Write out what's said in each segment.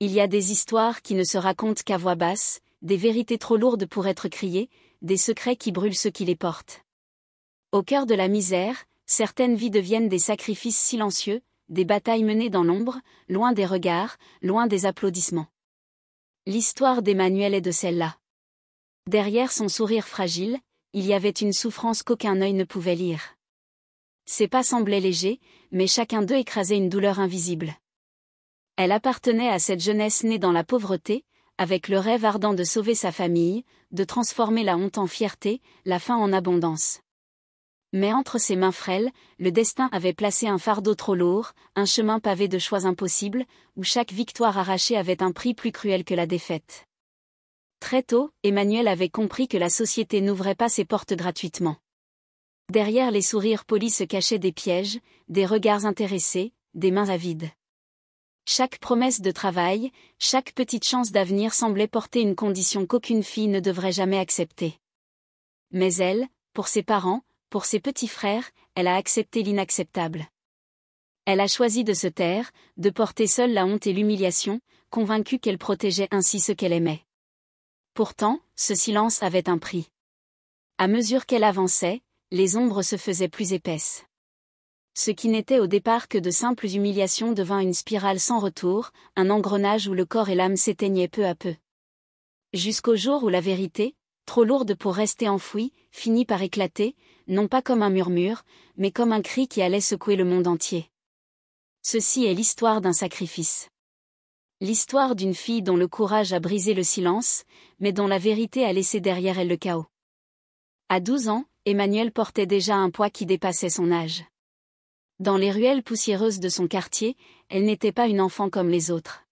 Il y a des histoires qui ne se racontent qu'à voix basse, des vérités trop lourdes pour être criées, des secrets qui brûlent ceux qui les portent. Au cœur de la misère, certaines vies deviennent des sacrifices silencieux, des batailles menées dans l'ombre, loin des regards, loin des applaudissements. L'histoire d'Emmanuel est de celle-là. Derrière son sourire fragile, il y avait une souffrance qu'aucun œil ne pouvait lire. Ses pas semblaient légers, mais chacun d'eux écrasait une douleur invisible. Elle appartenait à cette jeunesse née dans la pauvreté, avec le rêve ardent de sauver sa famille, de transformer la honte en fierté, la faim en abondance. Mais entre ses mains frêles, le destin avait placé un fardeau trop lourd, un chemin pavé de choix impossibles, où chaque victoire arrachée avait un prix plus cruel que la défaite. Très tôt, Emmanuel avait compris que la société n'ouvrait pas ses portes gratuitement. Derrière les sourires polis se cachaient des pièges, des regards intéressés, des mains avides. Chaque promesse de travail, chaque petite chance d'avenir semblait porter une condition qu'aucune fille ne devrait jamais accepter. Mais elle, pour ses parents, pour ses petits frères, elle a accepté l'inacceptable. Elle a choisi de se taire, de porter seule la honte et l'humiliation, convaincue qu'elle protégeait ainsi ceux qu'elle aimait. Pourtant, ce silence avait un prix. À mesure qu'elle avançait, les ombres se faisaient plus épaisses. Ce qui n'était au départ que de simples humiliations devint une spirale sans retour, un engrenage où le corps et l'âme s'éteignaient peu à peu. Jusqu'au jour où la vérité, trop lourde pour rester enfouie, finit par éclater, non pas comme un murmure, mais comme un cri qui allait secouer le monde entier. Ceci est l'histoire d'un sacrifice. L'histoire d'une fille dont le courage a brisé le silence, mais dont la vérité a laissé derrière elle le chaos. À 12 ans, Emmanuel portait déjà un poids qui dépassait son âge. Dans les ruelles poussiéreuses de son quartier, elle n'était pas une enfant comme les autres.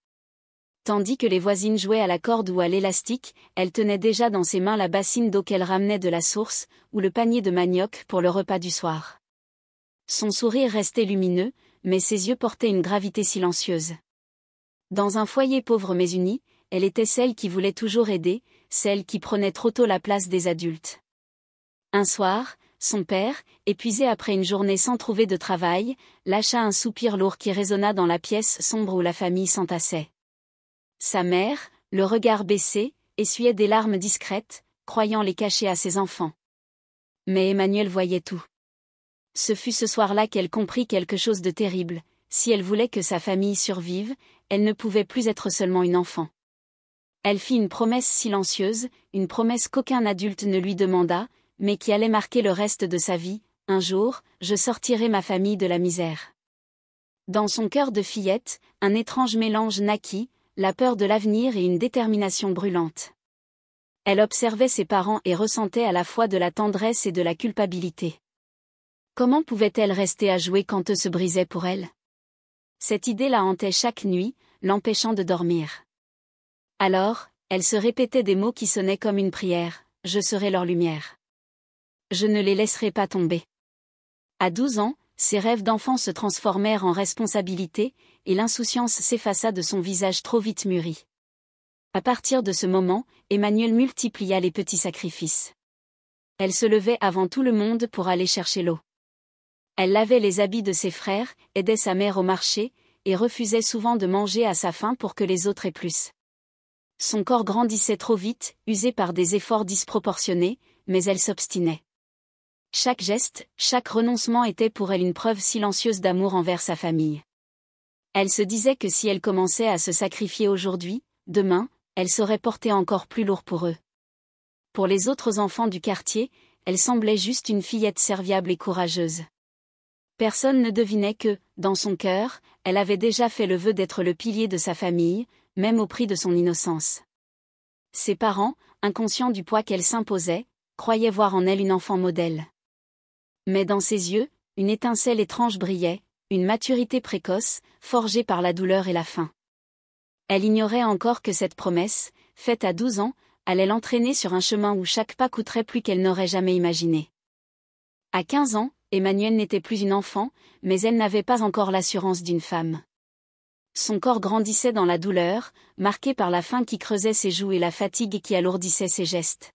Tandis que les voisines jouaient à la corde ou à l'élastique, elle tenait déjà dans ses mains la bassine d'eau qu'elle ramenait de la source, ou le panier de manioc pour le repas du soir. Son sourire restait lumineux, mais ses yeux portaient une gravité silencieuse. Dans un foyer pauvre mais uni, elle était celle qui voulait toujours aider, celle qui prenait trop tôt la place des adultes. Un soir, son père, épuisé après une journée sans trouver de travail, lâcha un soupir lourd qui résonna dans la pièce sombre où la famille s'entassait. Sa mère, le regard baissé, essuyait des larmes discrètes, croyant les cacher à ses enfants. Mais Emmanuel voyait tout. Ce fut ce soir-là qu'elle comprit quelque chose de terrible. Si elle voulait que sa famille survive, elle ne pouvait plus être seulement une enfant. Elle fit une promesse silencieuse, une promesse qu'aucun adulte ne lui demanda, mais qui allait marquer le reste de sa vie. Un jour, je sortirai ma famille de la misère. Dans son cœur de fillette, un étrange mélange naquit, la peur de l'avenir et une détermination brûlante. Elle observait ses parents et ressentait à la fois de la tendresse et de la culpabilité. Comment pouvait-elle rester à jouer quand eux se brisaient pour elle? Cette idée la hantait chaque nuit, l'empêchant de dormir. Alors, elle se répétait des mots qui sonnaient comme une prière, « Je serai leur lumière. Je ne les laisserai pas tomber. » À 12 ans, ses rêves d'enfant se transformèrent en responsabilité, et l'insouciance s'effaça de son visage trop vite mûri. À partir de ce moment, Emmanuel multiplia les petits sacrifices. Elle se levait avant tout le monde pour aller chercher l'eau. Elle lavait les habits de ses frères, aidait sa mère au marché, et refusait souvent de manger à sa faim pour que les autres aient plus. Son corps grandissait trop vite, usé par des efforts disproportionnés, mais elle s'obstinait. Chaque geste, chaque renoncement était pour elle une preuve silencieuse d'amour envers sa famille. Elle se disait que si elle commençait à se sacrifier aujourd'hui, demain, elle saurait porter encore plus lourd pour eux. Pour les autres enfants du quartier, elle semblait juste une fillette serviable et courageuse. Personne ne devinait que, dans son cœur, elle avait déjà fait le vœu d'être le pilier de sa famille, même au prix de son innocence. Ses parents, inconscients du poids qu'elle s'imposait, croyaient voir en elle une enfant modèle. Mais dans ses yeux, une étincelle étrange brillait, une maturité précoce, forgée par la douleur et la faim. Elle ignorait encore que cette promesse, faite à 12 ans, allait l'entraîner sur un chemin où chaque pas coûterait plus qu'elle n'aurait jamais imaginé. À 15 ans, Emmanuel n'était plus une enfant, mais elle n'avait pas encore l'assurance d'une femme. Son corps grandissait dans la douleur, marqué par la faim qui creusait ses joues et la fatigue qui alourdissait ses gestes.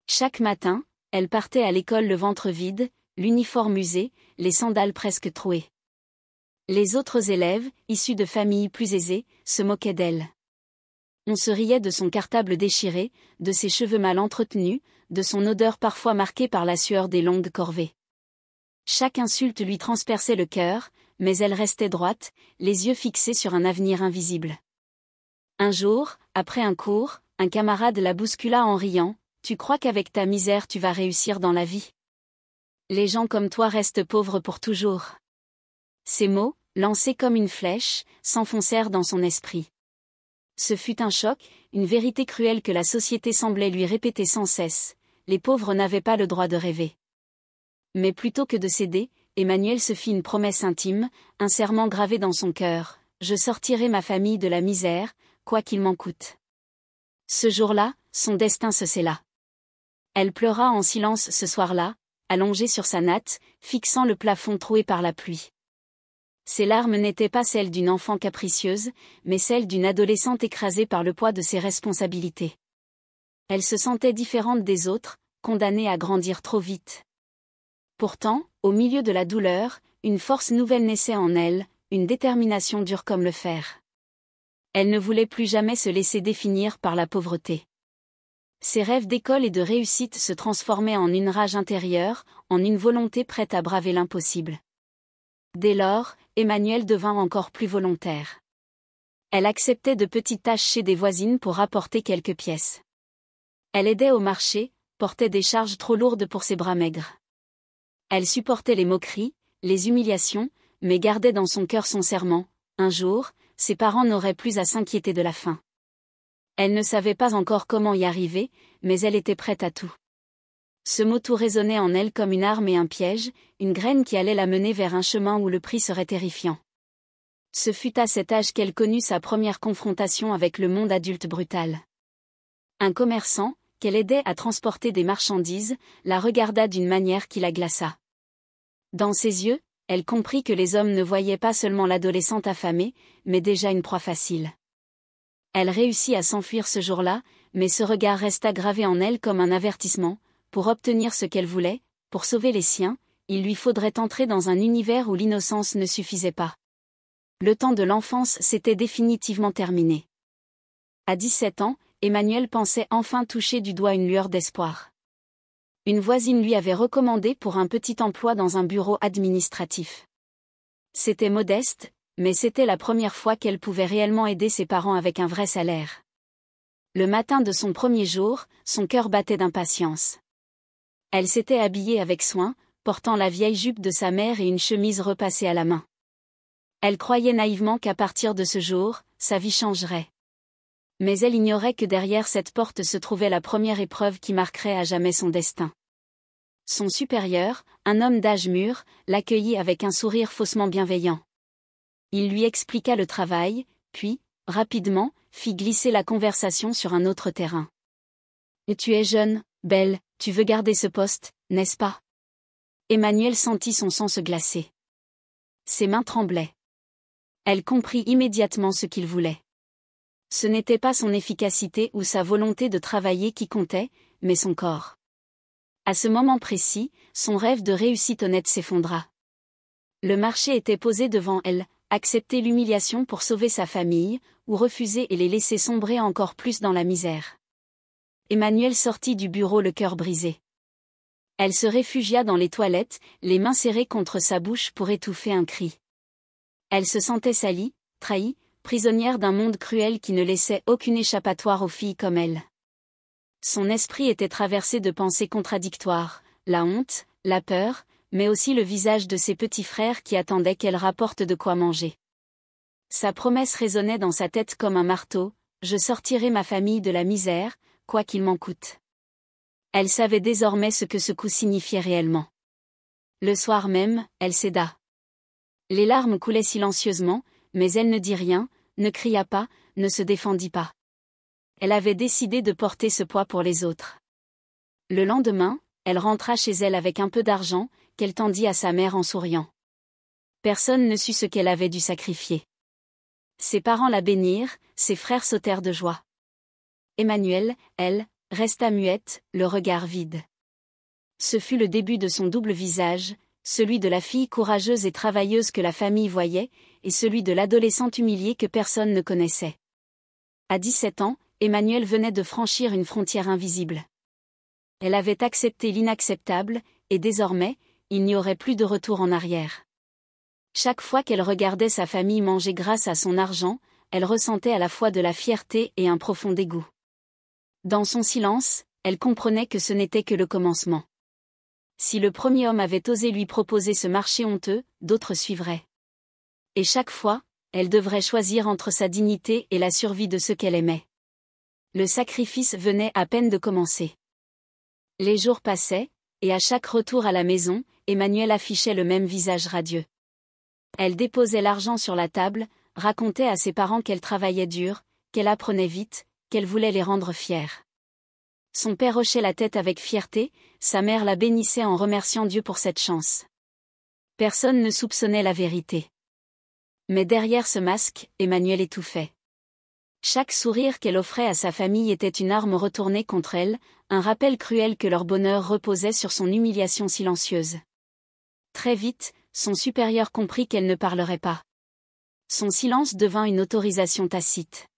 Chaque matin, elle partait à l'école le ventre vide, l'uniforme usé, les sandales presque trouées. Les autres élèves, issus de familles plus aisées, se moquaient d'elle. On se riait de son cartable déchiré, de ses cheveux mal entretenus, de son odeur parfois marquée par la sueur des longues corvées. Chaque insulte lui transperçait le cœur, mais elle restait droite, les yeux fixés sur un avenir invisible. Un jour, après un cours, un camarade la bouscula en riant. « Tu crois qu'avec ta misère tu vas réussir dans la vie? Les gens comme toi restent pauvres pour toujours. » Ces mots, lancés comme une flèche, s'enfoncèrent dans son esprit. Ce fut un choc, une vérité cruelle que la société semblait lui répéter sans cesse. Les pauvres n'avaient pas le droit de rêver. Mais plutôt que de céder, Emmanuel se fit une promesse intime, un serment gravé dans son cœur. « Je sortirai ma famille de la misère, quoi qu'il m'en coûte. » Ce jour-là, son destin se scella. Elle pleura en silence ce soir-là, allongée sur sa natte, fixant le plafond troué par la pluie. Ses larmes n'étaient pas celles d'une enfant capricieuse, mais celles d'une adolescente écrasée par le poids de ses responsabilités. Elle se sentait différente des autres, condamnée à grandir trop vite. Pourtant, au milieu de la douleur, une force nouvelle naissait en elle, une détermination dure comme le fer. Elle ne voulait plus jamais se laisser définir par la pauvreté. Ses rêves d'école et de réussite se transformaient en une rage intérieure, en une volonté prête à braver l'impossible. Dès lors, Emmanuel devint encore plus volontaire. Elle acceptait de petites tâches chez des voisines pour rapporter quelques pièces. Elle aidait au marché, portait des charges trop lourdes pour ses bras maigres. Elle supportait les moqueries, les humiliations, mais gardait dans son cœur son serment. Un jour, ses parents n'auraient plus à s'inquiéter de la faim. Elle ne savait pas encore comment y arriver, mais elle était prête à tout. Ce mot tout résonnait en elle comme une arme et un piège, une graine qui allait la mener vers un chemin où le prix serait terrifiant. Ce fut à cet âge qu'elle connut sa première confrontation avec le monde adulte brutal. Un commerçant, qu'elle aidait à transporter des marchandises, la regarda d'une manière qui la glaça. Dans ses yeux, elle comprit que les hommes ne voyaient pas seulement l'adolescente affamée, mais déjà une proie facile. Elle réussit à s'enfuir ce jour-là, mais ce regard resta gravé en elle comme un avertissement. Pour obtenir ce qu'elle voulait, pour sauver les siens, il lui faudrait entrer dans un univers où l'innocence ne suffisait pas. Le temps de l'enfance s'était définitivement terminé. À 17 ans, Emmanuel pensait enfin toucher du doigt une lueur d'espoir. Une voisine lui avait recommandé pour un petit emploi dans un bureau administratif. C'était modeste, mais c'était la première fois qu'elle pouvait réellement aider ses parents avec un vrai salaire. Le matin de son premier jour, son cœur battait d'impatience. Elle s'était habillée avec soin, portant la vieille jupe de sa mère et une chemise repassée à la main. Elle croyait naïvement qu'à partir de ce jour, sa vie changerait. Mais elle ignorait que derrière cette porte se trouvait la première épreuve qui marquerait à jamais son destin. Son supérieur, un homme d'âge mûr, l'accueillit avec un sourire faussement bienveillant. Il lui expliqua le travail, puis, rapidement, fit glisser la conversation sur un autre terrain. « Et tu es jeune, belle, tu veux garder ce poste, n'est-ce pas ?» Emmanuel sentit son sang se glacer. Ses mains tremblaient. Elle comprit immédiatement ce qu'il voulait. Ce n'était pas son efficacité ou sa volonté de travailler qui comptait, mais son corps. À ce moment précis, son rêve de réussite honnête s'effondra. Le marché était posé devant elle, accepter l'humiliation pour sauver sa famille, ou refuser et les laisser sombrer encore plus dans la misère. Emmanuel sortit du bureau le cœur brisé. Elle se réfugia dans les toilettes, les mains serrées contre sa bouche pour étouffer un cri. Elle se sentait salie, trahie, prisonnière d'un monde cruel qui ne laissait aucune échappatoire aux filles comme elle. Son esprit était traversé de pensées contradictoires, la honte, la peur, mais aussi le visage de ses petits frères qui attendaient qu'elle rapporte de quoi manger. Sa promesse résonnait dans sa tête comme un marteau, « Je sortirai ma famille de la misère, quoi qu'il m'en coûte. » Elle savait désormais ce que ce coup signifiait réellement. Le soir même, elle céda. Les larmes coulaient silencieusement, mais elle ne dit rien, ne cria pas, ne se défendit pas. Elle avait décidé de porter ce poids pour les autres. Le lendemain, elle rentra chez elle avec un peu d'argent, qu'elle tendit à sa mère en souriant. Personne ne sut ce qu'elle avait dû sacrifier. Ses parents la bénirent, ses frères sautèrent de joie. Emmanuel, elle, resta muette, le regard vide. Ce fut le début de son double visage, celui de la fille courageuse et travailleuse que la famille voyait, et celui de l'adolescente humiliée que personne ne connaissait. À 17 ans, Emmanuelle venait de franchir une frontière invisible. Elle avait accepté l'inacceptable, et désormais, il n'y aurait plus de retour en arrière. Chaque fois qu'elle regardait sa famille manger grâce à son argent, elle ressentait à la fois de la fierté et un profond dégoût. Dans son silence, elle comprenait que ce n'était que le commencement. Si le premier homme avait osé lui proposer ce marché honteux, d'autres suivraient. Et chaque fois, elle devrait choisir entre sa dignité et la survie de ceux qu'elle aimait. Le sacrifice venait à peine de commencer. Les jours passaient, et à chaque retour à la maison, Emmanuelle affichait le même visage radieux. Elle déposait l'argent sur la table, racontait à ses parents qu'elle travaillait dur, qu'elle apprenait vite, qu'elle voulait les rendre fiers. Son père hochait la tête avec fierté, sa mère la bénissait en remerciant Dieu pour cette chance. Personne ne soupçonnait la vérité. Mais derrière ce masque, Emmanuelle étouffait. Chaque sourire qu'elle offrait à sa famille était une arme retournée contre elle, un rappel cruel que leur bonheur reposait sur son humiliation silencieuse. Très vite, son supérieur comprit qu'elle ne parlerait pas. Son silence devint une autorisation tacite.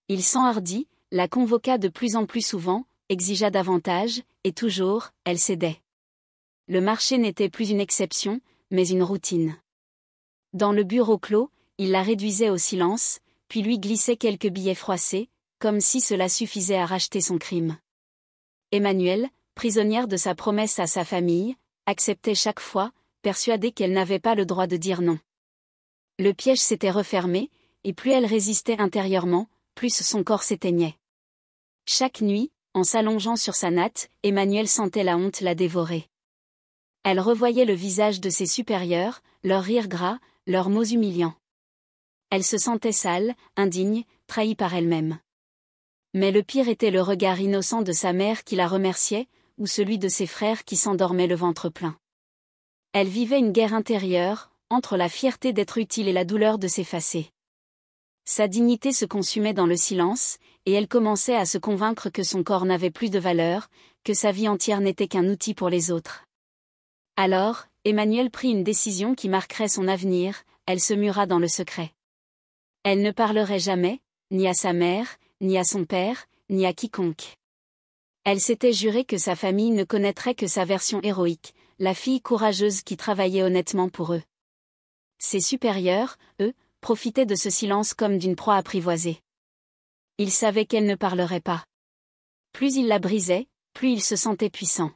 Il s'enhardit, la convoqua de plus en plus souvent, exigea davantage, et toujours, elle cédait. Le marché n'était plus une exception, mais une routine. Dans le bureau clos, il la réduisait au silence, puis lui glissait quelques billets froissés, comme si cela suffisait à racheter son crime. Emmanuelle, prisonnière de sa promesse à sa famille, acceptait chaque fois, persuadée qu'elle n'avait pas le droit de dire non. Le piège s'était refermé, et plus elle résistait intérieurement, plus son corps s'éteignait. Chaque nuit, en s'allongeant sur sa natte, Emmanuelle sentait la honte la dévorer. Elle revoyait le visage de ses supérieurs, leurs rires gras, leurs mots humiliants. Elle se sentait sale, indigne, trahie par elle-même. Mais le pire était le regard innocent de sa mère qui la remerciait, ou celui de ses frères qui s'endormaient le ventre plein. Elle vivait une guerre intérieure, entre la fierté d'être utile et la douleur de s'effacer. Sa dignité se consumait dans le silence, et elle commençait à se convaincre que son corps n'avait plus de valeur, que sa vie entière n'était qu'un outil pour les autres. Alors, Emmanuelle prit une décision qui marquerait son avenir, elle se mura dans le secret. Elle ne parlerait jamais, ni à sa mère, ni à son père, ni à quiconque. Elle s'était juré que sa famille ne connaîtrait que sa version héroïque, la fille courageuse qui travaillait honnêtement pour eux. Ses supérieurs, eux, profitaient de ce silence comme d'une proie apprivoisée. Ils savaient qu'elle ne parlerait pas. Plus il la brisait, plus il se sentait puissant.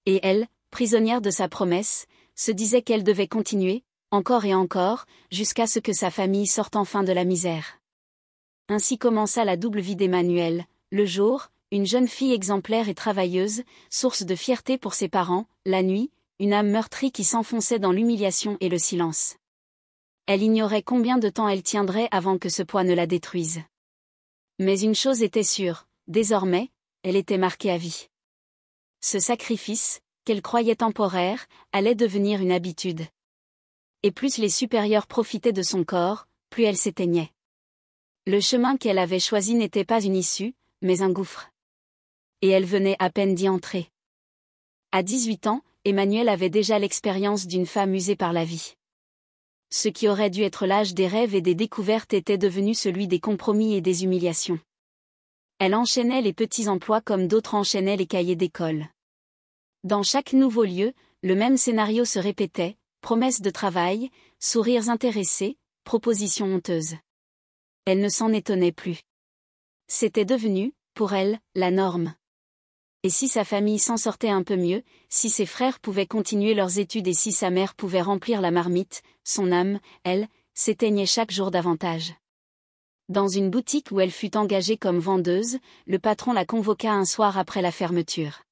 Et elle, prisonnière de sa promesse, se disait qu'elle devait continuer, encore et encore, jusqu'à ce que sa famille sorte enfin de la misère. Ainsi commença la double vie d'Emmanuelle, le jour, une jeune fille exemplaire et travailleuse, source de fierté pour ses parents, la nuit, une âme meurtrie qui s'enfonçait dans l'humiliation et le silence. Elle ignorait combien de temps elle tiendrait avant que ce poids ne la détruise. Mais une chose était sûre, désormais, elle était marquée à vie. Ce sacrifice, qu'elle croyait temporaire, allait devenir une habitude. Et plus les supérieurs profitaient de son corps, plus elle s'éteignait. Le chemin qu'elle avait choisi n'était pas une issue, mais un gouffre. Et elle venait à peine d'y entrer. À 18 ans, Emmanuelle avait déjà l'expérience d'une femme usée par la vie. Ce qui aurait dû être l'âge des rêves et des découvertes était devenu celui des compromis et des humiliations. Elle enchaînait les petits emplois comme d'autres enchaînaient les cahiers d'école. Dans chaque nouveau lieu, le même scénario se répétait, promesses de travail, sourires intéressés, propositions honteuses. Elle ne s'en étonnait plus. C'était devenu, pour elle, la norme. Et si sa famille s'en sortait un peu mieux, si ses frères pouvaient continuer leurs études et si sa mère pouvait remplir la marmite, son âme, elle, s'éteignait chaque jour davantage. Dans une boutique où elle fut engagée comme vendeuse, le patron la convoqua un soir après la fermeture.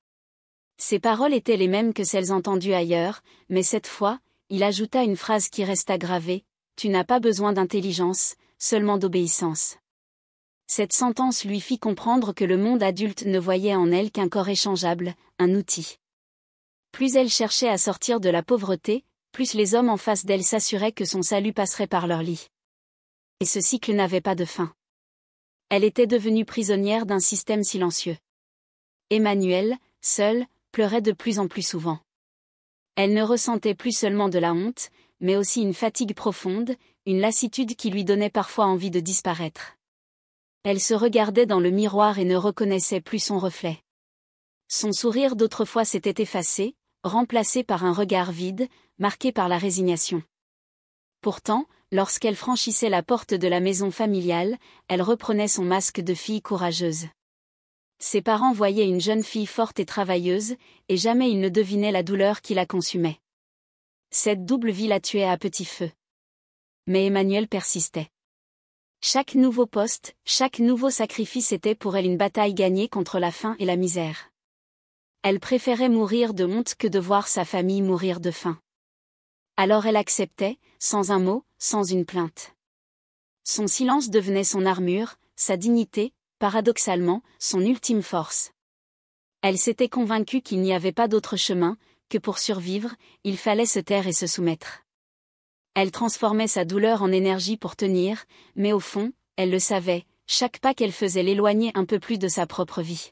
Ses paroles étaient les mêmes que celles entendues ailleurs, mais cette fois, il ajouta une phrase qui resta gravée, « Tu n'as pas besoin d'intelligence, seulement d'obéissance. » Cette sentence lui fit comprendre que le monde adulte ne voyait en elle qu'un corps échangeable, un outil. Plus elle cherchait à sortir de la pauvreté, plus les hommes en face d'elle s'assuraient que son salut passerait par leur lit. Et ce cycle n'avait pas de fin. Elle était devenue prisonnière d'un système silencieux. Emmanuelle, seule, pleurait de plus en plus souvent. Elle ne ressentait plus seulement de la honte, mais aussi une fatigue profonde, une lassitude qui lui donnait parfois envie de disparaître. Elle se regardait dans le miroir et ne reconnaissait plus son reflet. Son sourire d'autrefois s'était effacé, remplacé par un regard vide, marqué par la résignation. Pourtant, lorsqu'elle franchissait la porte de la maison familiale, elle reprenait son masque de fille courageuse. Ses parents voyaient une jeune fille forte et travailleuse, et jamais ils ne devinaient la douleur qui la consumait. Cette double vie la tuait à petit feu. Mais Emmanuelle persistait. Chaque nouveau poste, chaque nouveau sacrifice était pour elle une bataille gagnée contre la faim et la misère. Elle préférait mourir de honte que de voir sa famille mourir de faim. Alors elle acceptait, sans un mot, sans une plainte. Son silence devenait son armure, sa dignité, paradoxalement, son ultime force. Elle s'était convaincue qu'il n'y avait pas d'autre chemin, que pour survivre, il fallait se taire et se soumettre. Elle transformait sa douleur en énergie pour tenir, mais au fond, elle le savait, chaque pas qu'elle faisait l'éloignait un peu plus de sa propre vie.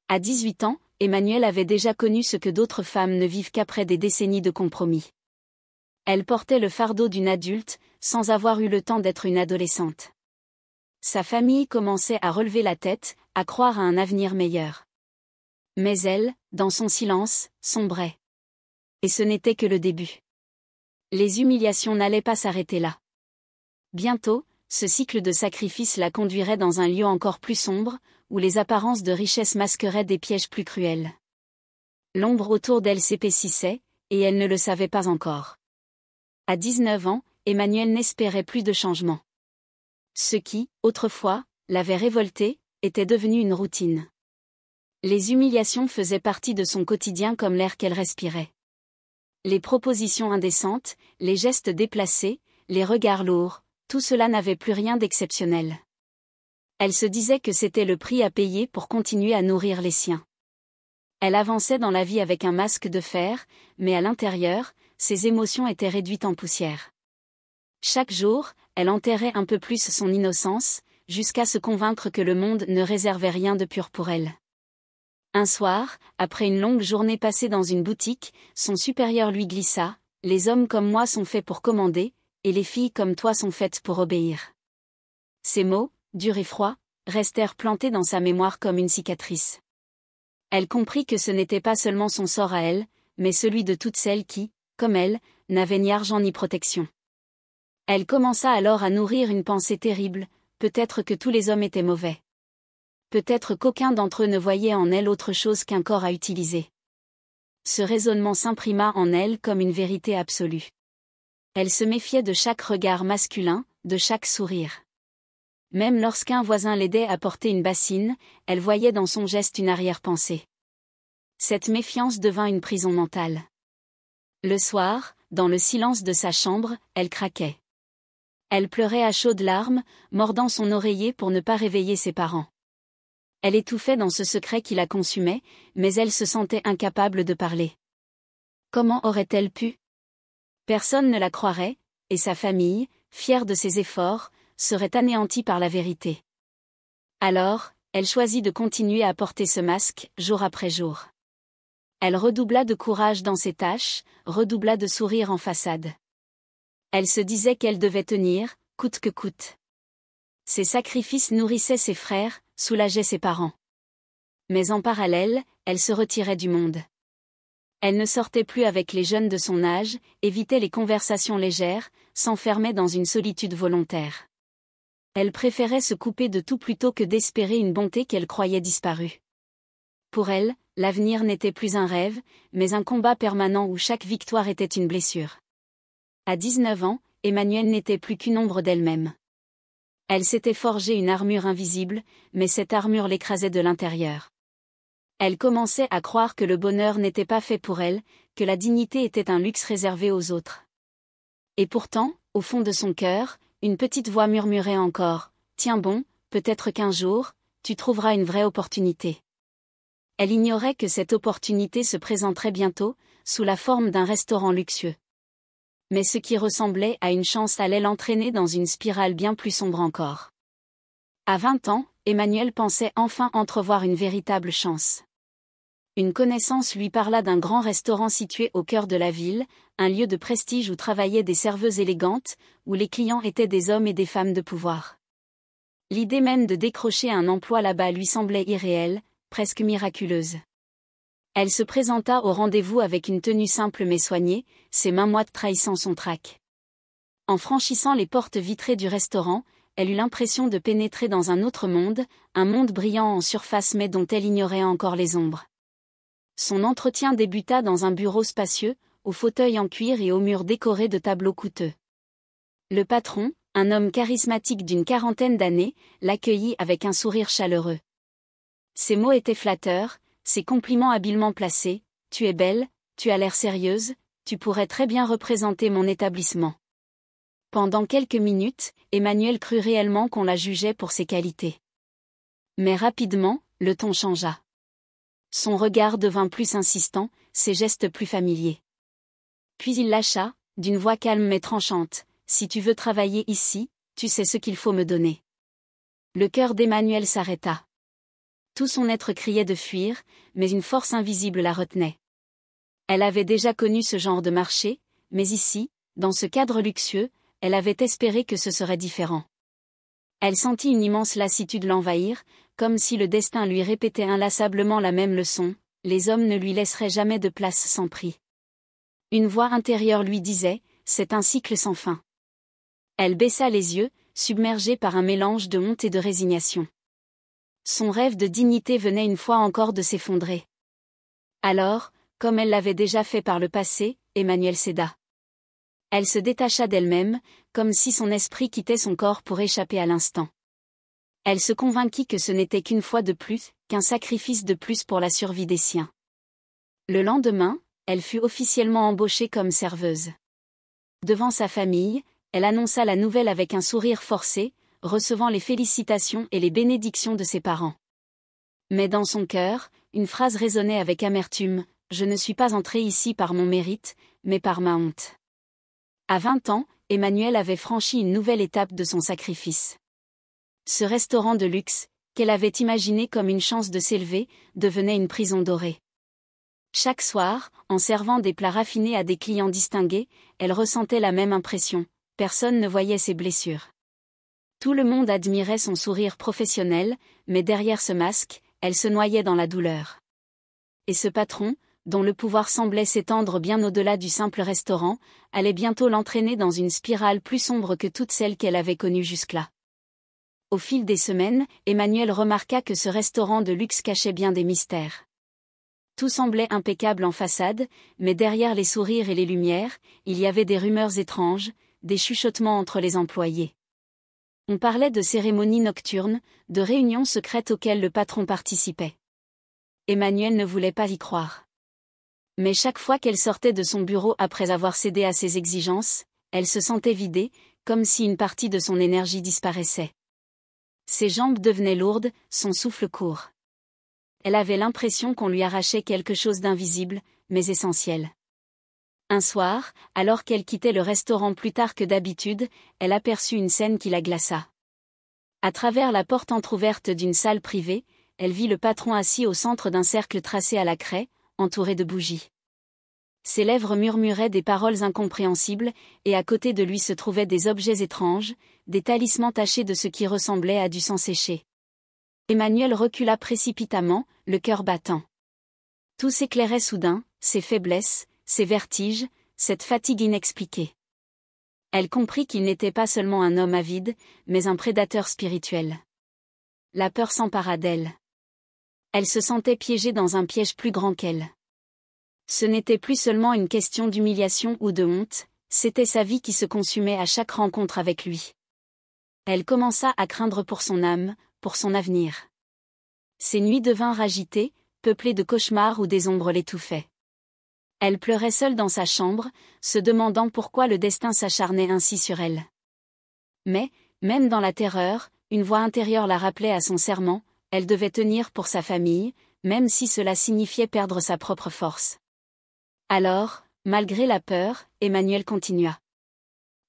À 18 ans, Emmanuelle avait déjà connu ce que d'autres femmes ne vivent qu'après des décennies de compromis. Elle portait le fardeau d'une adulte, sans avoir eu le temps d'être une adolescente. Sa famille commençait à relever la tête, à croire à un avenir meilleur. Mais elle, dans son silence, sombrait. Et ce n'était que le début. Les humiliations n'allaient pas s'arrêter là. Bientôt, ce cycle de sacrifice la conduirait dans un lieu encore plus sombre, où les apparences de richesse masqueraient des pièges plus cruels. L'ombre autour d'elle s'épaississait, et elle ne le savait pas encore. À 19 ans, Emmanuelle n'espérait plus de changement. Ce qui, autrefois, l'avait révoltée, était devenu une routine. Les humiliations faisaient partie de son quotidien comme l'air qu'elle respirait. Les propositions indécentes, les gestes déplacés, les regards lourds, tout cela n'avait plus rien d'exceptionnel. Elle se disait que c'était le prix à payer pour continuer à nourrir les siens. Elle avançait dans la vie avec un masque de fer, mais à l'intérieur, ses émotions étaient réduites en poussière. Chaque jour, elle enterrait un peu plus son innocence, jusqu'à se convaincre que le monde ne réservait rien de pur pour elle. Un soir, après une longue journée passée dans une boutique, son supérieur lui glissa « Les hommes comme moi sont faits pour commander, et les filles comme toi sont faites pour obéir. » Ces mots, durs et froids, restèrent plantés dans sa mémoire comme une cicatrice. Elle comprit que ce n'était pas seulement son sort à elle, mais celui de toutes celles qui, comme elle, n'avaient ni argent ni protection. Elle commença alors à nourrir une pensée terrible, peut-être que tous les hommes étaient mauvais. Peut-être qu'aucun d'entre eux ne voyait en elle autre chose qu'un corps à utiliser. Ce raisonnement s'imprima en elle comme une vérité absolue. Elle se méfiait de chaque regard masculin, de chaque sourire. Même lorsqu'un voisin l'aidait à porter une bassine, elle voyait dans son geste une arrière-pensée. Cette méfiance devint une prison mentale. Le soir, dans le silence de sa chambre, elle craquait. Elle pleurait à chaudes larmes, mordant son oreiller pour ne pas réveiller ses parents. Elle étouffait dans ce secret qui la consumait, mais elle se sentait incapable de parler. Comment aurait-elle pu? Personne ne la croirait, et sa famille, fière de ses efforts, serait anéantie par la vérité. Alors, elle choisit de continuer à porter ce masque, jour après jour. Elle redoubla de courage dans ses tâches, redoubla de sourire en façade. Elle se disait qu'elle devait tenir, coûte que coûte. Ses sacrifices nourrissaient ses frères, soulageaient ses parents. Mais en parallèle, elle se retirait du monde. Elle ne sortait plus avec les jeunes de son âge, évitait les conversations légères, s'enfermait dans une solitude volontaire. Elle préférait se couper de tout plutôt que d'espérer une bonté qu'elle croyait disparue. Pour elle, l'avenir n'était plus un rêve, mais un combat permanent où chaque victoire était une blessure. À 19 ans, Emmanuelle n'était plus qu'une ombre d'elle-même. Elle s'était forgé une armure invisible, mais cette armure l'écrasait de l'intérieur. Elle commençait à croire que le bonheur n'était pas fait pour elle, que la dignité était un luxe réservé aux autres. Et pourtant, au fond de son cœur, une petite voix murmurait encore « Tiens bon, peut-être qu'un jour, tu trouveras une vraie opportunité. » Elle ignorait que cette opportunité se présenterait bientôt, sous la forme d'un restaurant luxueux. Mais ce qui ressemblait à une chance allait l'entraîner dans une spirale bien plus sombre encore. À 20 ans, Emmanuelle pensait enfin entrevoir une véritable chance. Une connaissance lui parla d'un grand restaurant situé au cœur de la ville, un lieu de prestige où travaillaient des serveuses élégantes, où les clients étaient des hommes et des femmes de pouvoir. L'idée même de décrocher un emploi là-bas lui semblait irréelle, presque miraculeuse. Elle se présenta au rendez-vous avec une tenue simple mais soignée, ses mains moites trahissant son trac. En franchissant les portes vitrées du restaurant, elle eut l'impression de pénétrer dans un autre monde, un monde brillant en surface mais dont elle ignorait encore les ombres. Son entretien débuta dans un bureau spacieux, aux fauteuils en cuir et aux murs décorés de tableaux coûteux. Le patron, un homme charismatique d'une quarantaine d'années, l'accueillit avec un sourire chaleureux. Ses mots étaient flatteurs, ses compliments habilement placés, « Tu es belle, tu as l'air sérieuse, tu pourrais très bien représenter mon établissement. » Pendant quelques minutes, Emmanuel crut réellement qu'on la jugeait pour ses qualités. Mais rapidement, le ton changea. Son regard devint plus insistant, ses gestes plus familiers. Puis il lâcha, d'une voix calme mais tranchante, « Si tu veux travailler ici, tu sais ce qu'il faut me donner. » Le cœur d'Emmanuel s'arrêta. Tout son être criait de fuir, mais une force invisible la retenait. Elle avait déjà connu ce genre de marché, mais ici, dans ce cadre luxueux, elle avait espéré que ce serait différent. Elle sentit une immense lassitude l'envahir, comme si le destin lui répétait inlassablement la même leçon, les hommes ne lui laisseraient jamais de place sans prix. Une voix intérieure lui disait, c'est un cycle sans fin. Elle baissa les yeux, submergée par un mélange de honte et de résignation. Son rêve de dignité venait une fois encore de s'effondrer. Alors, comme elle l'avait déjà fait par le passé, Emmanuel céda. Elle se détacha d'elle-même, comme si son esprit quittait son corps pour échapper à l'instant. Elle se convainquit que ce n'était qu'une fois de plus, qu'un sacrifice de plus pour la survie des siens. Le lendemain, elle fut officiellement embauchée comme serveuse. Devant sa famille, elle annonça la nouvelle avec un sourire forcé, recevant les félicitations et les bénédictions de ses parents. Mais dans son cœur, une phrase résonnait avec amertume, « Je ne suis pas entrée ici par mon mérite, mais par ma honte. » À 20 ans, Emmanuel avait franchi une nouvelle étape de son sacrifice. Ce restaurant de luxe, qu'elle avait imaginé comme une chance de s'élever, devenait une prison dorée. Chaque soir, en servant des plats raffinés à des clients distingués, elle ressentait la même impression, personne ne voyait ses blessures. Tout le monde admirait son sourire professionnel, mais derrière ce masque, elle se noyait dans la douleur. Et ce patron, dont le pouvoir semblait s'étendre bien au-delà du simple restaurant, allait bientôt l'entraîner dans une spirale plus sombre que toutes celles qu'elle avait connues jusque-là. Au fil des semaines, Emmanuel remarqua que ce restaurant de luxe cachait bien des mystères. Tout semblait impeccable en façade, mais derrière les sourires et les lumières, il y avait des rumeurs étranges, des chuchotements entre les employés. On parlait de cérémonies nocturnes, de réunions secrètes auxquelles le patron participait. Emmanuel ne voulait pas y croire. Mais chaque fois qu'elle sortait de son bureau après avoir cédé à ses exigences, elle se sentait vidée, comme si une partie de son énergie disparaissait. Ses jambes devenaient lourdes, son souffle court. Elle avait l'impression qu'on lui arrachait quelque chose d'invisible, mais essentiel. Un soir, alors qu'elle quittait le restaurant plus tard que d'habitude, elle aperçut une scène qui la glaça. À travers la porte entr'ouverte d'une salle privée, elle vit le patron assis au centre d'un cercle tracé à la craie, entouré de bougies. Ses lèvres murmuraient des paroles incompréhensibles, et à côté de lui se trouvaient des objets étranges, des talismans tachés de ce qui ressemblait à du sang séché. Emmanuel recula précipitamment, le cœur battant. Tout s'éclairait soudain, ses faiblesses, ses vertiges, cette fatigue inexpliquée. Elle comprit qu'il n'était pas seulement un homme avide, mais un prédateur spirituel. La peur s'empara d'elle. Elle se sentait piégée dans un piège plus grand qu'elle. Ce n'était plus seulement une question d'humiliation ou de honte, c'était sa vie qui se consumait à chaque rencontre avec lui. Elle commença à craindre pour son âme, pour son avenir. Ses nuits devinrent agitées, peuplées de cauchemars où des ombres l'étouffaient. Elle pleurait seule dans sa chambre, se demandant pourquoi le destin s'acharnait ainsi sur elle. Mais, même dans la terreur, une voix intérieure la rappelait à son serment, elle devait tenir pour sa famille, même si cela signifiait perdre sa propre force. Alors, malgré la peur, Emmanuel continua.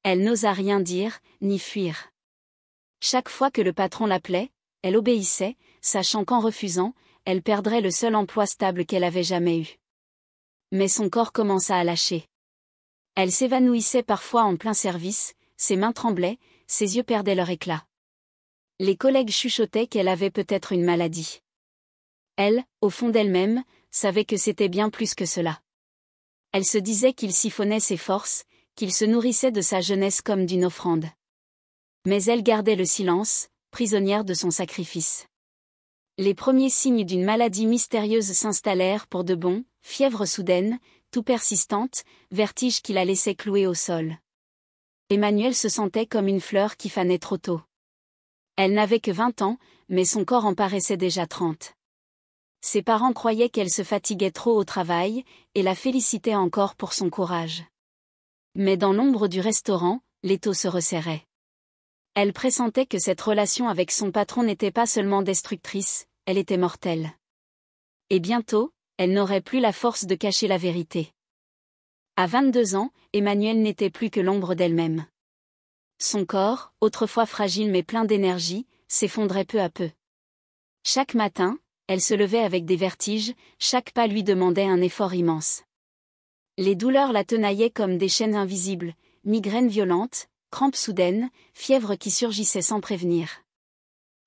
Elle n'osa rien dire, ni fuir. Chaque fois que le patron l'appelait, elle obéissait, sachant qu'en refusant, elle perdrait le seul emploi stable qu'elle avait jamais eu. Mais son corps commença à lâcher. Elle s'évanouissait parfois en plein service, ses mains tremblaient, ses yeux perdaient leur éclat. Les collègues chuchotaient qu'elle avait peut-être une maladie. Elle, au fond d'elle-même, savait que c'était bien plus que cela. Elle se disait qu'il siphonnait ses forces, qu'il se nourrissait de sa jeunesse comme d'une offrande. Mais elle gardait le silence, prisonnière de son sacrifice. Les premiers signes d'une maladie mystérieuse s'installèrent pour de bon, fièvre soudaine, tout persistante, vertige qui la laissait clouer au sol. Emmanuelle se sentait comme une fleur qui fanait trop tôt. Elle n'avait que 20 ans, mais son corps en paraissait déjà 30. Ses parents croyaient qu'elle se fatiguait trop au travail, et la félicitaient encore pour son courage. Mais dans l'ombre du restaurant, l'étau se resserrait. Elle pressentait que cette relation avec son patron n'était pas seulement destructrice, elle était mortelle. Et bientôt, elle n'aurait plus la force de cacher la vérité. À 22 ans, Emmanuelle n'était plus que l'ombre d'elle-même. Son corps, autrefois fragile mais plein d'énergie, s'effondrait peu à peu. Chaque matin, elle se levait avec des vertiges, chaque pas lui demandait un effort immense. Les douleurs la tenaillaient comme des chaînes invisibles, migraines violentes, crampes soudaines, fièvre qui surgissait sans prévenir.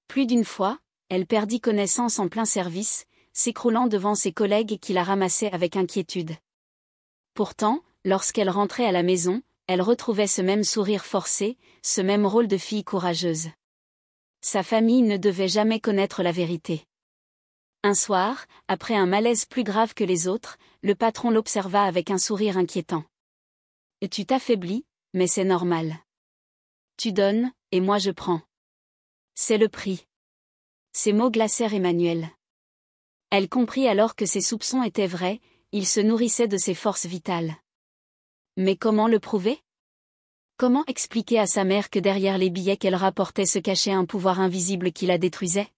Plus d'une fois, elle perdit connaissance en plein service, s'écroulant devant ses collègues qui la ramassaient avec inquiétude. Pourtant, lorsqu'elle rentrait à la maison, elle retrouvait ce même sourire forcé, ce même rôle de fille courageuse. Sa famille ne devait jamais connaître la vérité. Un soir, après un malaise plus grave que les autres, le patron l'observa avec un sourire inquiétant. « Tu t'affaiblis, mais c'est normal. Tu donnes, et moi je prends. C'est le prix. » Ces mots glacèrent Emmanuelle. Elle comprit alors que ses soupçons étaient vrais, il se nourrissait de ses forces vitales. Mais comment le prouver? Comment expliquer à sa mère que derrière les billets qu'elle rapportait se cachait un pouvoir invisible qui la détruisait?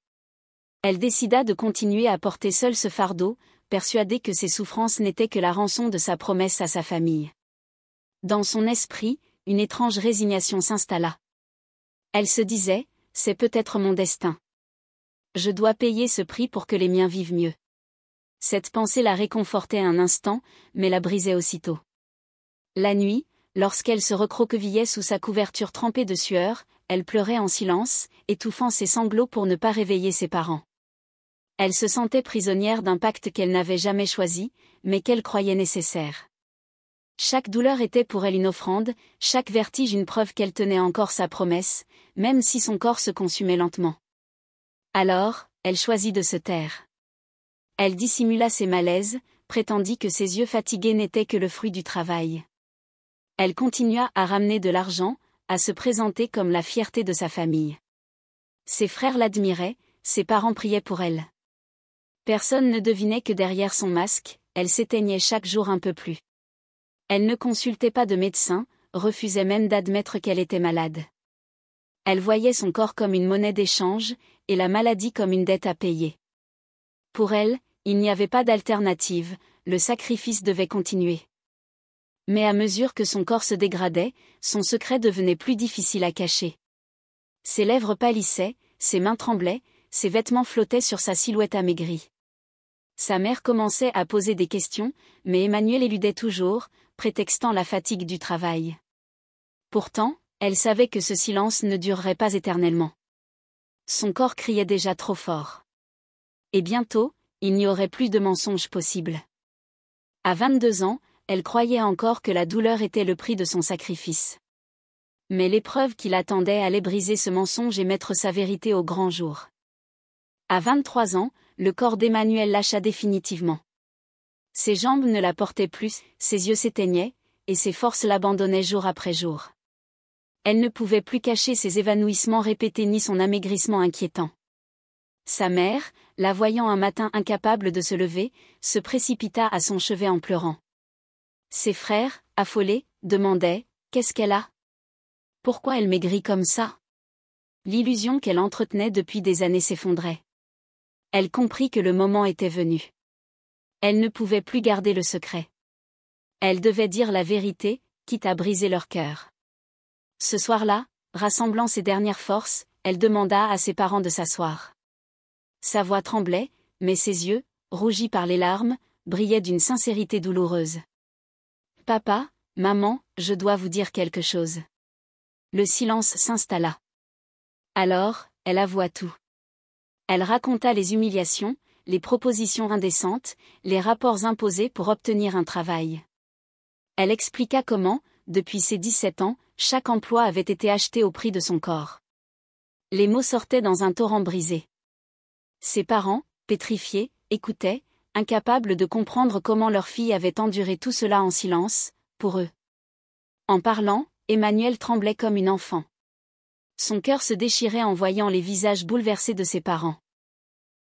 Elle décida de continuer à porter seule ce fardeau, persuadée que ses souffrances n'étaient que la rançon de sa promesse à sa famille. Dans son esprit, une étrange résignation s'installa. Elle se disait, c'est peut-être mon destin. Je dois payer ce prix pour que les miens vivent mieux. Cette pensée la réconfortait un instant, mais la brisait aussitôt. La nuit, lorsqu'elle se recroquevillait sous sa couverture trempée de sueur, elle pleurait en silence, étouffant ses sanglots pour ne pas réveiller ses parents. Elle se sentait prisonnière d'un pacte qu'elle n'avait jamais choisi, mais qu'elle croyait nécessaire. Chaque douleur était pour elle une offrande, chaque vertige une preuve qu'elle tenait encore sa promesse, même si son corps se consumait lentement. Alors, elle choisit de se taire. Elle dissimula ses malaises, prétendit que ses yeux fatigués n'étaient que le fruit du travail. Elle continua à ramener de l'argent, à se présenter comme la fierté de sa famille. Ses frères l'admiraient, ses parents priaient pour elle. Personne ne devinait que derrière son masque, elle s'éteignait chaque jour un peu plus. Elle ne consultait pas de médecin, refusait même d'admettre qu'elle était malade. Elle voyait son corps comme une monnaie d'échange, et la maladie comme une dette à payer. Pour elle, il n'y avait pas d'alternative, le sacrifice devait continuer. Mais à mesure que son corps se dégradait, son secret devenait plus difficile à cacher. Ses lèvres pâlissaient, ses mains tremblaient, ses vêtements flottaient sur sa silhouette amaigrie. Sa mère commençait à poser des questions, mais Emmanuelle éludait toujours, prétextant la fatigue du travail. Pourtant, elle savait que ce silence ne durerait pas éternellement. Son corps criait déjà trop fort. Et bientôt, il n'y aurait plus de mensonges possibles. À 22 ans, elle croyait encore que la douleur était le prix de son sacrifice. Mais l'épreuve qui l'attendait allait briser ce mensonge et mettre sa vérité au grand jour. À 23 ans, le corps d'Emmanuelle lâcha définitivement. Ses jambes ne la portaient plus, ses yeux s'éteignaient, et ses forces l'abandonnaient jour après jour. Elle ne pouvait plus cacher ses évanouissements répétés ni son amaigrissement inquiétant. Sa mère, la voyant un matin incapable de se lever, se précipita à son chevet en pleurant. Ses frères, affolés, demandaient « Qu'est-ce qu'elle a ? Pourquoi elle maigrit comme ça ?» L'illusion qu'elle entretenait depuis des années s'effondrait. Elle comprit que le moment était venu. Elle ne pouvait plus garder le secret. Elle devait dire la vérité, quitte à briser leur cœur. Ce soir-là, rassemblant ses dernières forces, elle demanda à ses parents de s'asseoir. Sa voix tremblait, mais ses yeux, rougis par les larmes, brillaient d'une sincérité douloureuse. « Papa, maman, je dois vous dire quelque chose. » Le silence s'installa. Alors, elle avoua tout. Elle raconta les humiliations, les propositions indécentes, les rapports imposés pour obtenir un travail. Elle expliqua comment, depuis ses 17 ans, chaque emploi avait été acheté au prix de son corps. Les mots sortaient dans un torrent brisé. Ses parents, pétrifiés, écoutaient, incapables de comprendre comment leur fille avait enduré tout cela en silence, pour eux. En parlant, Emmanuelle tremblait comme une enfant. Son cœur se déchirait en voyant les visages bouleversés de ses parents.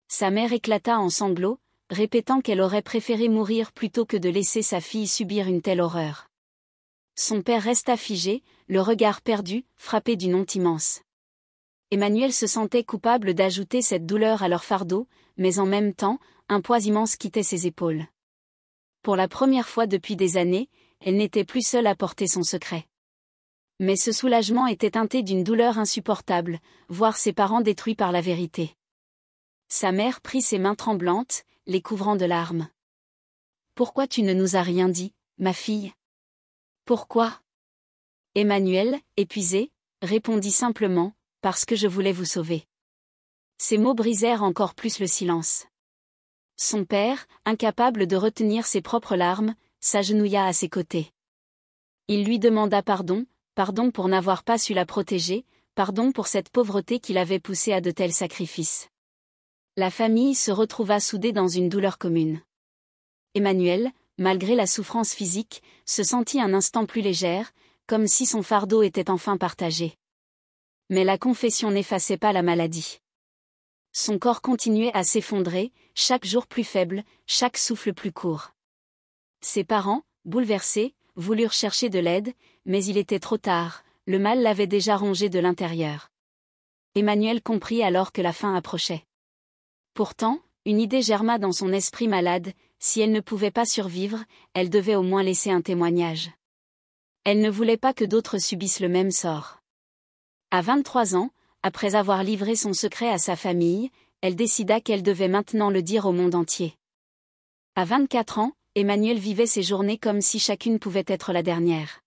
Sa mère éclata en sanglots, répétant qu'elle aurait préféré mourir plutôt que de laisser sa fille subir une telle horreur. Son père resta figé, le regard perdu, frappé d'une honte immense. Emmanuelle se sentait coupable d'ajouter cette douleur à leur fardeau, mais en même temps, un poids immense quittait ses épaules. Pour la première fois depuis des années, elle n'était plus seule à porter son secret. Mais ce soulagement était teinté d'une douleur insupportable, voir ses parents détruits par la vérité. Sa mère prit ses mains tremblantes, les couvrant de larmes. « Pourquoi tu ne nous as rien dit, ma fille ? Pourquoi ?» Emmanuelle, épuisée, répondit simplement, « Parce que je voulais vous sauver. » Ces mots brisèrent encore plus le silence. Son père, incapable de retenir ses propres larmes, s'agenouilla à ses côtés. Il lui demanda pardon pour n'avoir pas su la protéger, pardon pour cette pauvreté qui l'avait poussée à de tels sacrifices. La famille se retrouva soudée dans une douleur commune. Emmanuelle, malgré la souffrance physique, se sentit un instant plus légère, comme si son fardeau était enfin partagé. Mais la confession n'effaçait pas la maladie. Son corps continuait à s'effondrer, chaque jour plus faible, chaque souffle plus court. Ses parents, bouleversés, voulurent chercher de l'aide, mais il était trop tard, le mal l'avait déjà rongé de l'intérieur. Emmanuelle comprit alors que la fin approchait. Pourtant, une idée germa dans son esprit malade, si elle ne pouvait pas survivre, elle devait au moins laisser un témoignage. Elle ne voulait pas que d'autres subissent le même sort. À 23 ans, après avoir livré son secret à sa famille, elle décida qu'elle devait maintenant le dire au monde entier. À 24 ans, Emmanuelle vivait ses journées comme si chacune pouvait être la dernière.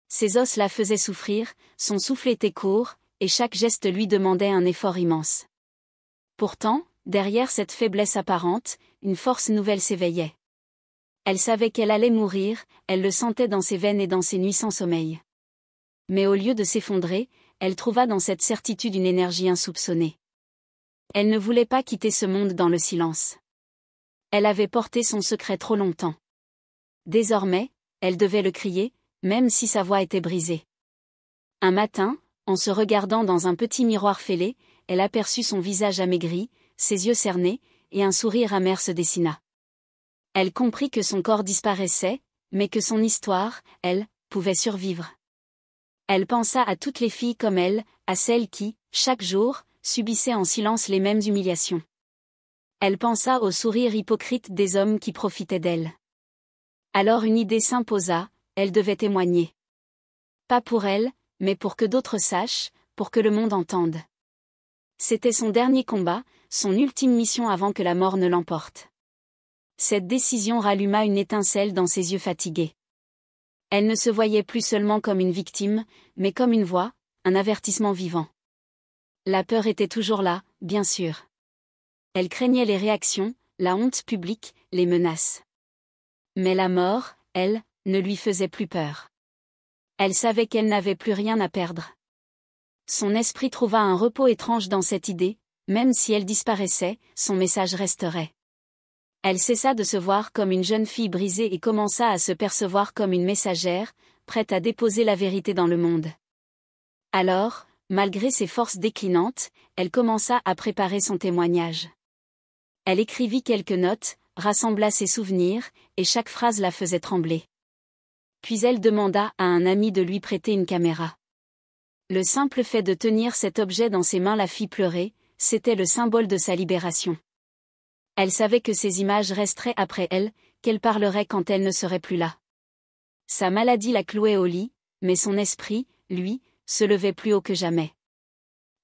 Ses os la faisaient souffrir, son souffle était court, et chaque geste lui demandait un effort immense. Pourtant, derrière cette faiblesse apparente, une force nouvelle s'éveillait. Elle savait qu'elle allait mourir, elle le sentait dans ses veines et dans ses nuits sans sommeil. Mais au lieu de s'effondrer, elle trouva dans cette certitude une énergie insoupçonnée. Elle ne voulait pas quitter ce monde dans le silence. Elle avait porté son secret trop longtemps. Désormais, elle devait le crier, même si sa voix était brisée. Un matin, en se regardant dans un petit miroir fêlé, elle aperçut son visage amaigri, ses yeux cernés, et un sourire amer se dessina. Elle comprit que son corps disparaissait, mais que son histoire, elle, pouvait survivre. Elle pensa à toutes les filles comme elle, à celles qui, chaque jour, subissaient en silence les mêmes humiliations. Elle pensa au sourire hypocrite des hommes qui profitaient d'elle. Alors une idée s'imposa, elle devait témoigner. Pas pour elle, mais pour que d'autres sachent, pour que le monde entende. C'était son dernier combat, son ultime mission avant que la mort ne l'emporte. Cette décision ralluma une étincelle dans ses yeux fatigués. Elle ne se voyait plus seulement comme une victime, mais comme une voix, un avertissement vivant. La peur était toujours là, bien sûr. Elle craignait les réactions, la honte publique, les menaces. Mais la mort, elle, ne lui faisait plus peur. Elle savait qu'elle n'avait plus rien à perdre. Son esprit trouva un repos étrange dans cette idée, même si elle disparaissait, son message resterait. Elle cessa de se voir comme une jeune fille brisée et commença à se percevoir comme une messagère, prête à déposer la vérité dans le monde. Alors, malgré ses forces déclinantes, elle commença à préparer son témoignage. Elle écrivit quelques notes, rassembla ses souvenirs, et chaque phrase la faisait trembler. Puis elle demanda à un ami de lui prêter une caméra. Le simple fait de tenir cet objet dans ses mains la fit pleurer, c'était le symbole de sa libération. Elle savait que ces images resteraient après elle, qu'elle parlerait quand elle ne serait plus là. Sa maladie la clouait au lit, mais son esprit, lui, se levait plus haut que jamais.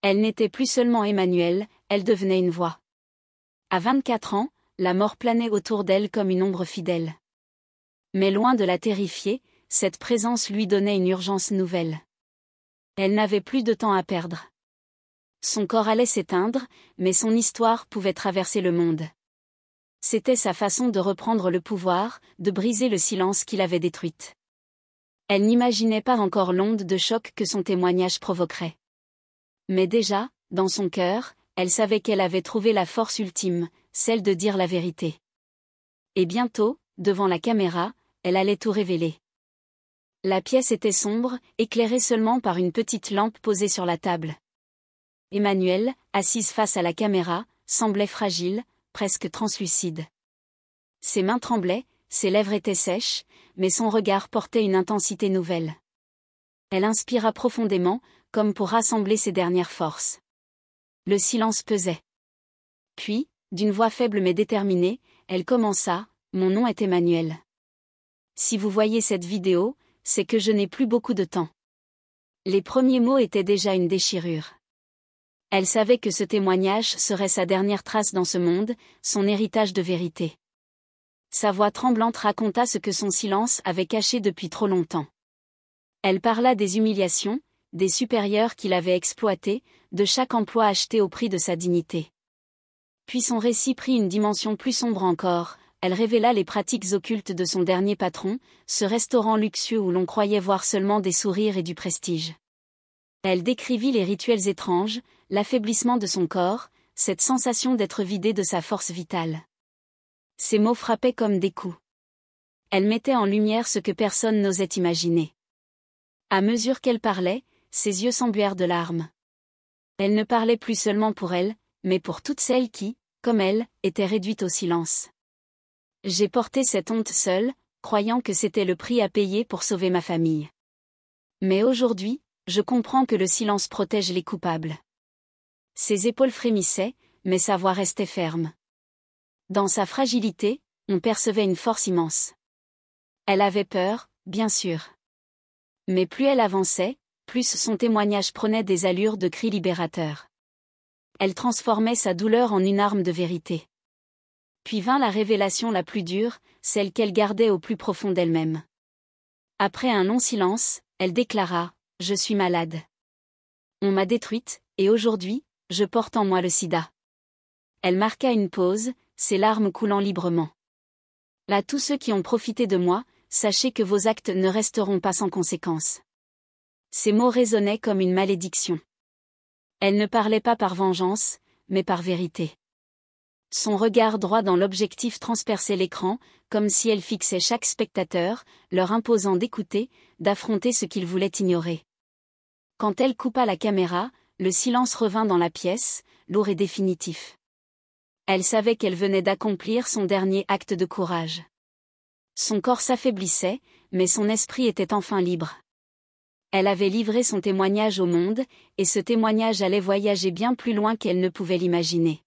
Elle n'était plus seulement Emmanuelle, elle devenait une voix. À 24 ans, la mort planait autour d'elle comme une ombre fidèle. Mais loin de la terrifier, cette présence lui donnait une urgence nouvelle. Elle n'avait plus de temps à perdre. Son corps allait s'éteindre, mais son histoire pouvait traverser le monde. C'était sa façon de reprendre le pouvoir, de briser le silence qui l'avait détruite. Elle n'imaginait pas encore l'onde de choc que son témoignage provoquerait. Mais déjà, dans son cœur, elle savait qu'elle avait trouvé la force ultime, celle de dire la vérité. Et bientôt, devant la caméra, elle allait tout révéler. La pièce était sombre, éclairée seulement par une petite lampe posée sur la table. Emmanuelle, assise face à la caméra, semblait fragile, presque translucide. Ses mains tremblaient, ses lèvres étaient sèches, mais son regard portait une intensité nouvelle. Elle inspira profondément, comme pour rassembler ses dernières forces. Le silence pesait. Puis, d'une voix faible mais déterminée, elle commença, « Mon nom est Emmanuelle. Si vous voyez cette vidéo, c'est que je n'ai plus beaucoup de temps. » Les premiers mots étaient déjà une déchirure. Elle savait que ce témoignage serait sa dernière trace dans ce monde, son héritage de vérité. Sa voix tremblante raconta ce que son silence avait caché depuis trop longtemps. Elle parla des humiliations, des supérieurs qui l'avaient exploitée, de chaque emploi acheté au prix de sa dignité. Puis son récit prit une dimension plus sombre encore, elle révéla les pratiques occultes de son dernier patron, ce restaurant luxueux où l'on croyait voir seulement des sourires et du prestige. Elle décrivit les rituels étranges, l'affaiblissement de son corps, cette sensation d'être vidée de sa force vitale. Ces mots frappaient comme des coups. Elle mettait en lumière ce que personne n'osait imaginer. À mesure qu'elle parlait, ses yeux s'embuèrent de larmes. Elle ne parlait plus seulement pour elle, mais pour toutes celles qui, comme elle, étaient réduites au silence. J'ai porté cette honte seule, croyant que c'était le prix à payer pour sauver ma famille. Mais aujourd'hui, je comprends que le silence protège les coupables. Ses épaules frémissaient, mais sa voix restait ferme. Dans sa fragilité, on percevait une force immense. Elle avait peur, bien sûr. Mais plus elle avançait, plus son témoignage prenait des allures de cri libérateur. Elle transformait sa douleur en une arme de vérité. Puis vint la révélation la plus dure, celle qu'elle gardait au plus profond d'elle-même. Après un long silence, elle déclara « Je suis malade. On m'a détruite, et aujourd'hui, je porte en moi le sida. » Elle marqua une pause, ses larmes coulant librement. « Là tous ceux qui ont profité de moi, sachez que vos actes ne resteront pas sans conséquence. » Ces mots résonnaient comme une malédiction. Elle ne parlait pas par vengeance, mais par vérité. Son regard droit dans l'objectif transperçait l'écran, comme si elle fixait chaque spectateur, leur imposant d'écouter, d'affronter ce qu'ils voulaient ignorer. Quand elle coupa la caméra, le silence revint dans la pièce, lourd et définitif. Elle savait qu'elle venait d'accomplir son dernier acte de courage. Son corps s'affaiblissait, mais son esprit était enfin libre. Elle avait livré son témoignage au monde, et ce témoignage allait voyager bien plus loin qu'elle ne pouvait l'imaginer.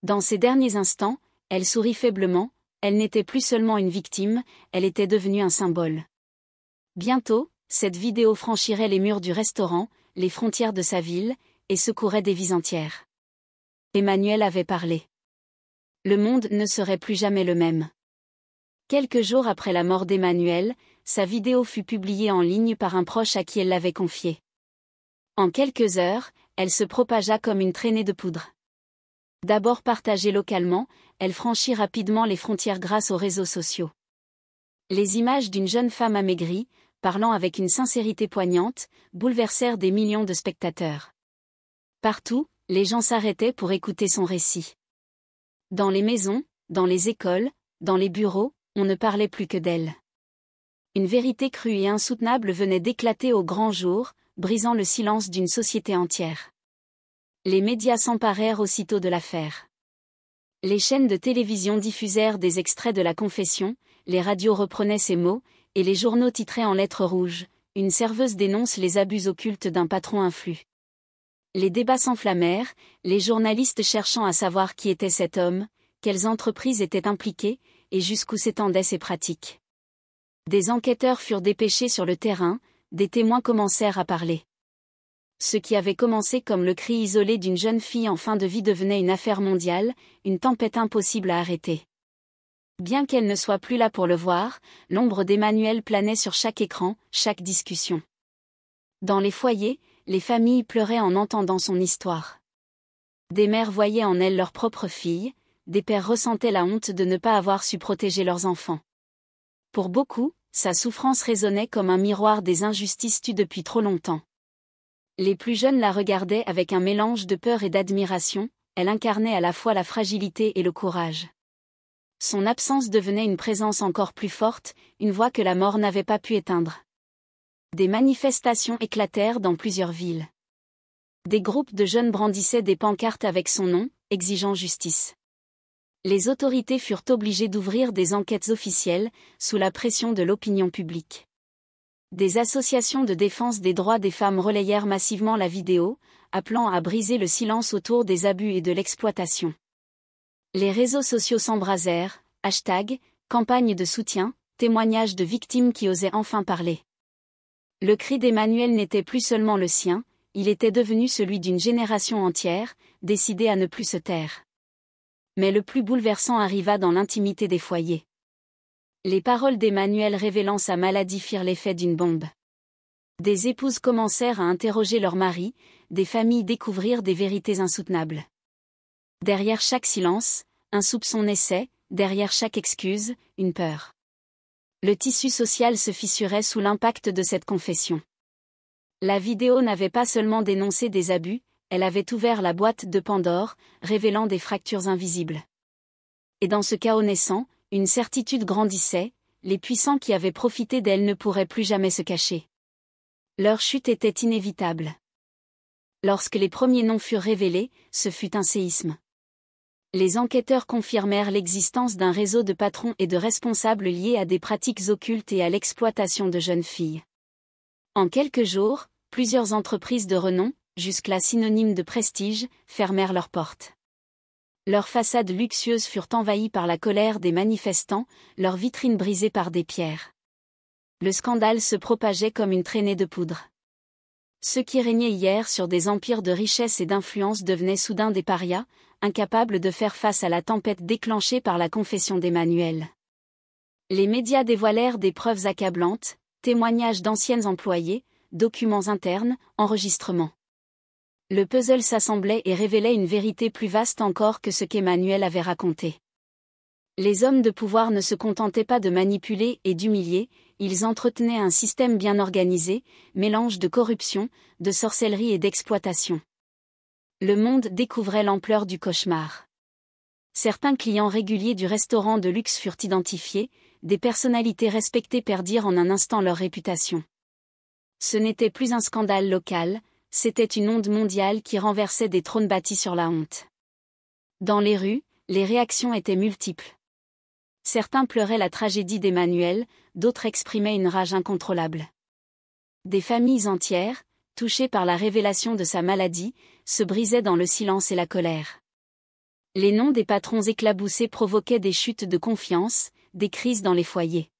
Dans ces derniers instants, elle sourit faiblement, elle n'était plus seulement une victime, elle était devenue un symbole. Bientôt, cette vidéo franchirait les murs du restaurant, les frontières de sa ville, et secourait des vies entières. Emmanuelle avait parlé. Le monde ne serait plus jamais le même. Quelques jours après la mort d'Emmanuelle, sa vidéo fut publiée en ligne par un proche à qui elle l'avait confiée. En quelques heures, elle se propagea comme une traînée de poudre. D'abord partagée localement, elle franchit rapidement les frontières grâce aux réseaux sociaux. Les images d'une jeune femme amaigrie, parlant avec une sincérité poignante, bouleversèrent des millions de spectateurs. Partout, les gens s'arrêtaient pour écouter son récit. Dans les maisons, dans les écoles, dans les bureaux, on ne parlait plus que d'elle. Une vérité crue et insoutenable venait d'éclater au grand jour, brisant le silence d'une société entière. Les médias s'emparèrent aussitôt de l'affaire. Les chaînes de télévision diffusèrent des extraits de la confession, les radios reprenaient ces mots, et les journaux titraient en lettres rouges, « Une serveuse dénonce les abus occultes d'un patron influ ». Les débats s'enflammèrent, les journalistes cherchant à savoir qui était cet homme, quelles entreprises étaient impliquées, et jusqu'où s'étendaient ces pratiques. Des enquêteurs furent dépêchés sur le terrain, des témoins commencèrent à parler. Ce qui avait commencé comme le cri isolé d'une jeune fille en fin de vie devenait une affaire mondiale, une tempête impossible à arrêter. Bien qu'elle ne soit plus là pour le voir, l'ombre d'Emmanuelle planait sur chaque écran, chaque discussion. Dans les foyers, les familles pleuraient en entendant son histoire. Des mères voyaient en elle leur propre fille, des pères ressentaient la honte de ne pas avoir su protéger leurs enfants. Pour beaucoup, sa souffrance résonnait comme un miroir des injustices tues depuis trop longtemps. Les plus jeunes la regardaient avec un mélange de peur et d'admiration, elle incarnait à la fois la fragilité et le courage. Son absence devenait une présence encore plus forte, une voix que la mort n'avait pas pu éteindre. Des manifestations éclatèrent dans plusieurs villes. Des groupes de jeunes brandissaient des pancartes avec son nom, exigeant justice. Les autorités furent obligées d'ouvrir des enquêtes officielles, sous la pression de l'opinion publique. Des associations de défense des droits des femmes relayèrent massivement la vidéo, appelant à briser le silence autour des abus et de l'exploitation. Les réseaux sociaux s'embrasèrent, hashtags, campagnes de soutien, témoignages de victimes qui osaient enfin parler. Le cri d'Emmanuelle n'était plus seulement le sien, il était devenu celui d'une génération entière, décidée à ne plus se taire. Mais le plus bouleversant arriva dans l'intimité des foyers. Les paroles d'Emmanuelle révélant sa maladie firent l'effet d'une bombe. Des épouses commencèrent à interroger leurs maris, des familles découvrirent des vérités insoutenables. Derrière chaque silence, un soupçon naissait, derrière chaque excuse, une peur. Le tissu social se fissurait sous l'impact de cette confession. La vidéo n'avait pas seulement dénoncé des abus, elle avait ouvert la boîte de Pandore, révélant des fractures invisibles. Et dans ce chaos naissant, une certitude grandissait, les puissants qui avaient profité d'elle ne pourraient plus jamais se cacher. Leur chute était inévitable. Lorsque les premiers noms furent révélés, ce fut un séisme. Les enquêteurs confirmèrent l'existence d'un réseau de patrons et de responsables liés à des pratiques occultes et à l'exploitation de jeunes filles. En quelques jours, plusieurs entreprises de renom, jusque-là synonymes de prestige, fermèrent leurs portes. Leurs façades luxueuses furent envahies par la colère des manifestants, leurs vitrines brisées par des pierres. Le scandale se propageait comme une traînée de poudre. Ceux qui régnaient hier sur des empires de richesse et d'influence devenaient soudain des parias, incapables de faire face à la tempête déclenchée par la confession d'Emmanuelle. Les médias dévoilèrent des preuves accablantes, témoignages d'anciennes employées, documents internes, enregistrements. Le puzzle s'assemblait et révélait une vérité plus vaste encore que ce qu'Emmanuelle avait raconté. Les hommes de pouvoir ne se contentaient pas de manipuler et d'humilier, ils entretenaient un système bien organisé, mélange de corruption, de sorcellerie et d'exploitation. Le monde découvrait l'ampleur du cauchemar. Certains clients réguliers du restaurant de luxe furent identifiés, des personnalités respectées perdirent en un instant leur réputation. Ce n'était plus un scandale local, c'était une onde mondiale qui renversait des trônes bâtis sur la honte. Dans les rues, les réactions étaient multiples. Certains pleuraient la tragédie d'Emmanuelle, d'autres exprimaient une rage incontrôlable. Des familles entières, touchées par la révélation de sa maladie, se brisaient dans le silence et la colère. Les noms des patrons éclaboussés provoquaient des chutes de confiance, des crises dans les foyers.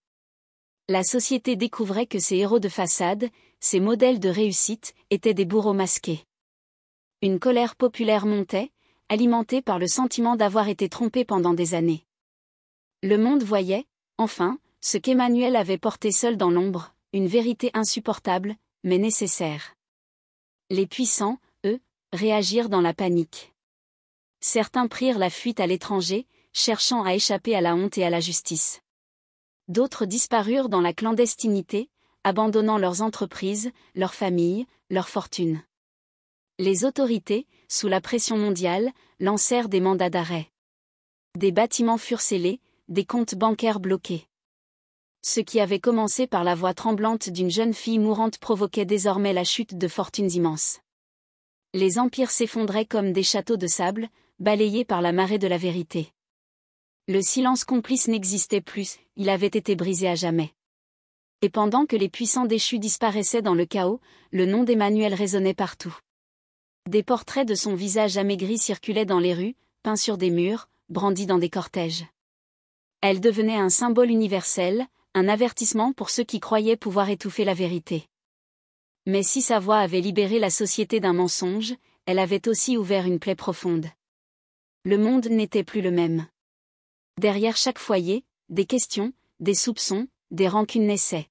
La société découvrait que ces héros de façade, ces modèles de réussite, étaient des bourreaux masqués. Une colère populaire montait, alimentée par le sentiment d'avoir été trompé pendant des années. Le monde voyait, enfin, ce qu'Emmanuelle avait porté seul dans l'ombre, une vérité insupportable, mais nécessaire. Les puissants, eux, réagirent dans la panique. Certains prirent la fuite à l'étranger, cherchant à échapper à la honte et à la justice. D'autres disparurent dans la clandestinité, abandonnant leurs entreprises, leurs familles, leurs fortunes. Les autorités, sous la pression mondiale, lancèrent des mandats d'arrêt. Des bâtiments furent scellés, des comptes bancaires bloqués. Ce qui avait commencé par la voix tremblante d'une jeune fille mourante provoquait désormais la chute de fortunes immenses. Les empires s'effondraient comme des châteaux de sable, balayés par la marée de la vérité. Le silence complice n'existait plus, il avait été brisé à jamais. Et pendant que les puissants déchus disparaissaient dans le chaos, le nom d'Emmanuelle résonnait partout. Des portraits de son visage amaigri circulaient dans les rues, peints sur des murs, brandis dans des cortèges. Elle devenait un symbole universel, un avertissement pour ceux qui croyaient pouvoir étouffer la vérité. Mais si sa voix avait libéré la société d'un mensonge, elle avait aussi ouvert une plaie profonde. Le monde n'était plus le même. Derrière chaque foyer, des questions, des soupçons, des rancunes naissaient.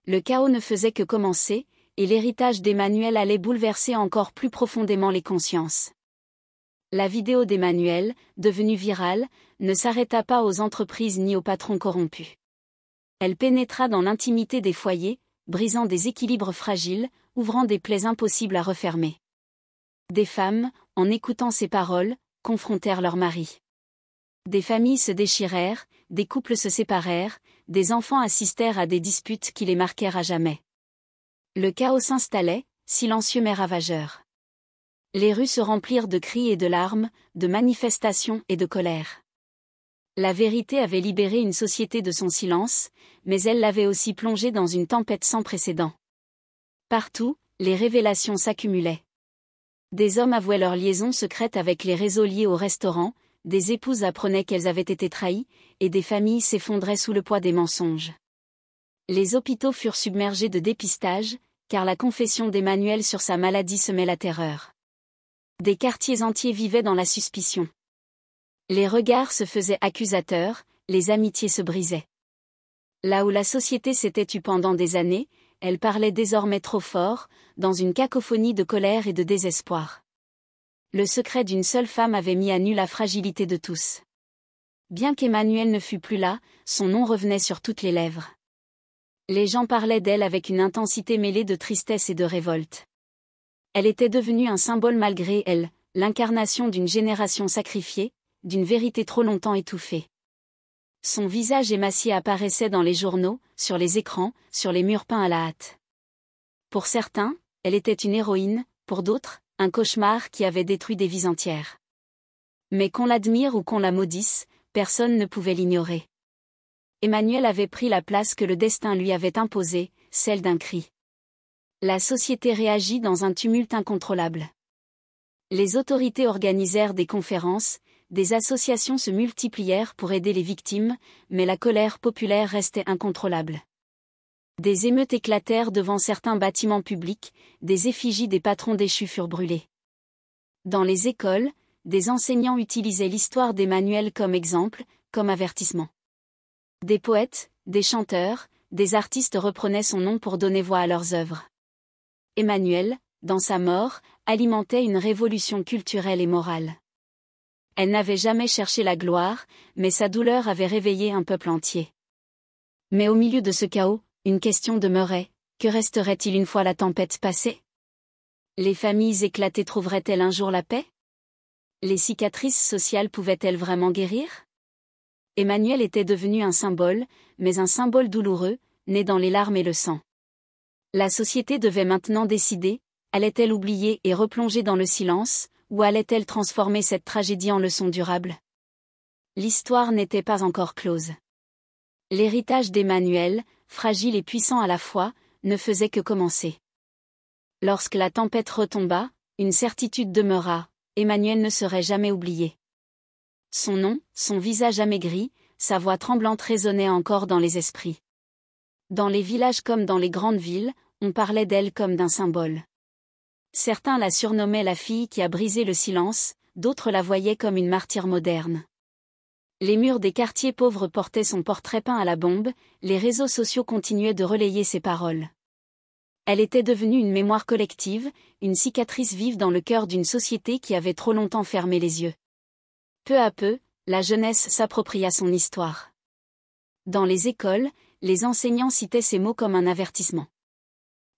Le chaos ne faisait que commencer, et l'héritage d'Emmanuel allait bouleverser encore plus profondément les consciences. La vidéo d'Emmanuel, devenue virale, ne s'arrêta pas aux entreprises ni aux patrons corrompus. Elle pénétra dans l'intimité des foyers, brisant des équilibres fragiles, ouvrant des plaies impossibles à refermer. Des femmes, en écoutant ces paroles, confrontèrent leurs maris. Des familles se déchirèrent, des couples se séparèrent, des enfants assistèrent à des disputes qui les marquèrent à jamais. Le chaos s'installait, silencieux mais ravageur. Les rues se remplirent de cris et de larmes, de manifestations et de colère. La vérité avait libéré une société de son silence, mais elle l'avait aussi plongée dans une tempête sans précédent. Partout, les révélations s'accumulaient. Des hommes avouaient leur liaison secrète avec les réseaux liés au restaurant, des épouses apprenaient qu'elles avaient été trahies, et des familles s'effondraient sous le poids des mensonges. Les hôpitaux furent submergés de dépistage, car la confession d'Emmanuel sur sa maladie semait la terreur. Des quartiers entiers vivaient dans la suspicion. Les regards se faisaient accusateurs, les amitiés se brisaient. Là où la société s'était tue pendant des années, elle parlait désormais trop fort, dans une cacophonie de colère et de désespoir. Le secret d'une seule femme avait mis à nu la fragilité de tous. Bien qu'Emmanuel ne fût plus là, son nom revenait sur toutes les lèvres. Les gens parlaient d'elle avec une intensité mêlée de tristesse et de révolte. Elle était devenue un symbole malgré elle, l'incarnation d'une génération sacrifiée, d'une vérité trop longtemps étouffée. Son visage émacié apparaissait dans les journaux, sur les écrans, sur les murs peints à la hâte. Pour certains, elle était une héroïne, pour d'autres, un cauchemar qui avait détruit des vies entières. Mais qu'on l'admire ou qu'on la maudisse, personne ne pouvait l'ignorer. Emmanuel avait pris la place que le destin lui avait imposée, celle d'un cri. La société réagit dans un tumulte incontrôlable. Les autorités organisèrent des conférences, des associations se multiplièrent pour aider les victimes, mais la colère populaire restait incontrôlable. Des émeutes éclatèrent devant certains bâtiments publics, des effigies des patrons déchus furent brûlées. Dans les écoles, des enseignants utilisaient l'histoire d'Emmanuel comme exemple, comme avertissement. Des poètes, des chanteurs, des artistes reprenaient son nom pour donner voix à leurs œuvres. Emmanuel, dans sa mort, alimentait une révolution culturelle et morale. Elle n'avait jamais cherché la gloire, mais sa douleur avait réveillé un peuple entier. Mais au milieu de ce chaos, une question demeurait, que resterait-il une fois la tempête passée? Les familles éclatées trouveraient-elles un jour la paix? Les cicatrices sociales pouvaient-elles vraiment guérir? Emmanuel était devenu un symbole, mais un symbole douloureux, né dans les larmes et le sang. La société devait maintenant décider, allait-elle oublier et replonger dans le silence, ou allait-elle transformer cette tragédie en leçon durable? L'histoire n'était pas encore close. L'héritage d'Emmanuel, fragile et puissant à la fois, ne faisait que commencer. Lorsque la tempête retomba, une certitude demeura, Emmanuel ne serait jamais oublié. Son nom, son visage amaigri, sa voix tremblante résonnaient encore dans les esprits. Dans les villages comme dans les grandes villes, on parlait d'elle comme d'un symbole. Certains la surnommaient la fille qui a brisé le silence, d'autres la voyaient comme une martyre moderne. Les murs des quartiers pauvres portaient son portrait peint à la bombe, les réseaux sociaux continuaient de relayer ses paroles. Elle était devenue une mémoire collective, une cicatrice vive dans le cœur d'une société qui avait trop longtemps fermé les yeux. Peu à peu, la jeunesse s'appropria son histoire. Dans les écoles, les enseignants citaient ces mots comme un avertissement.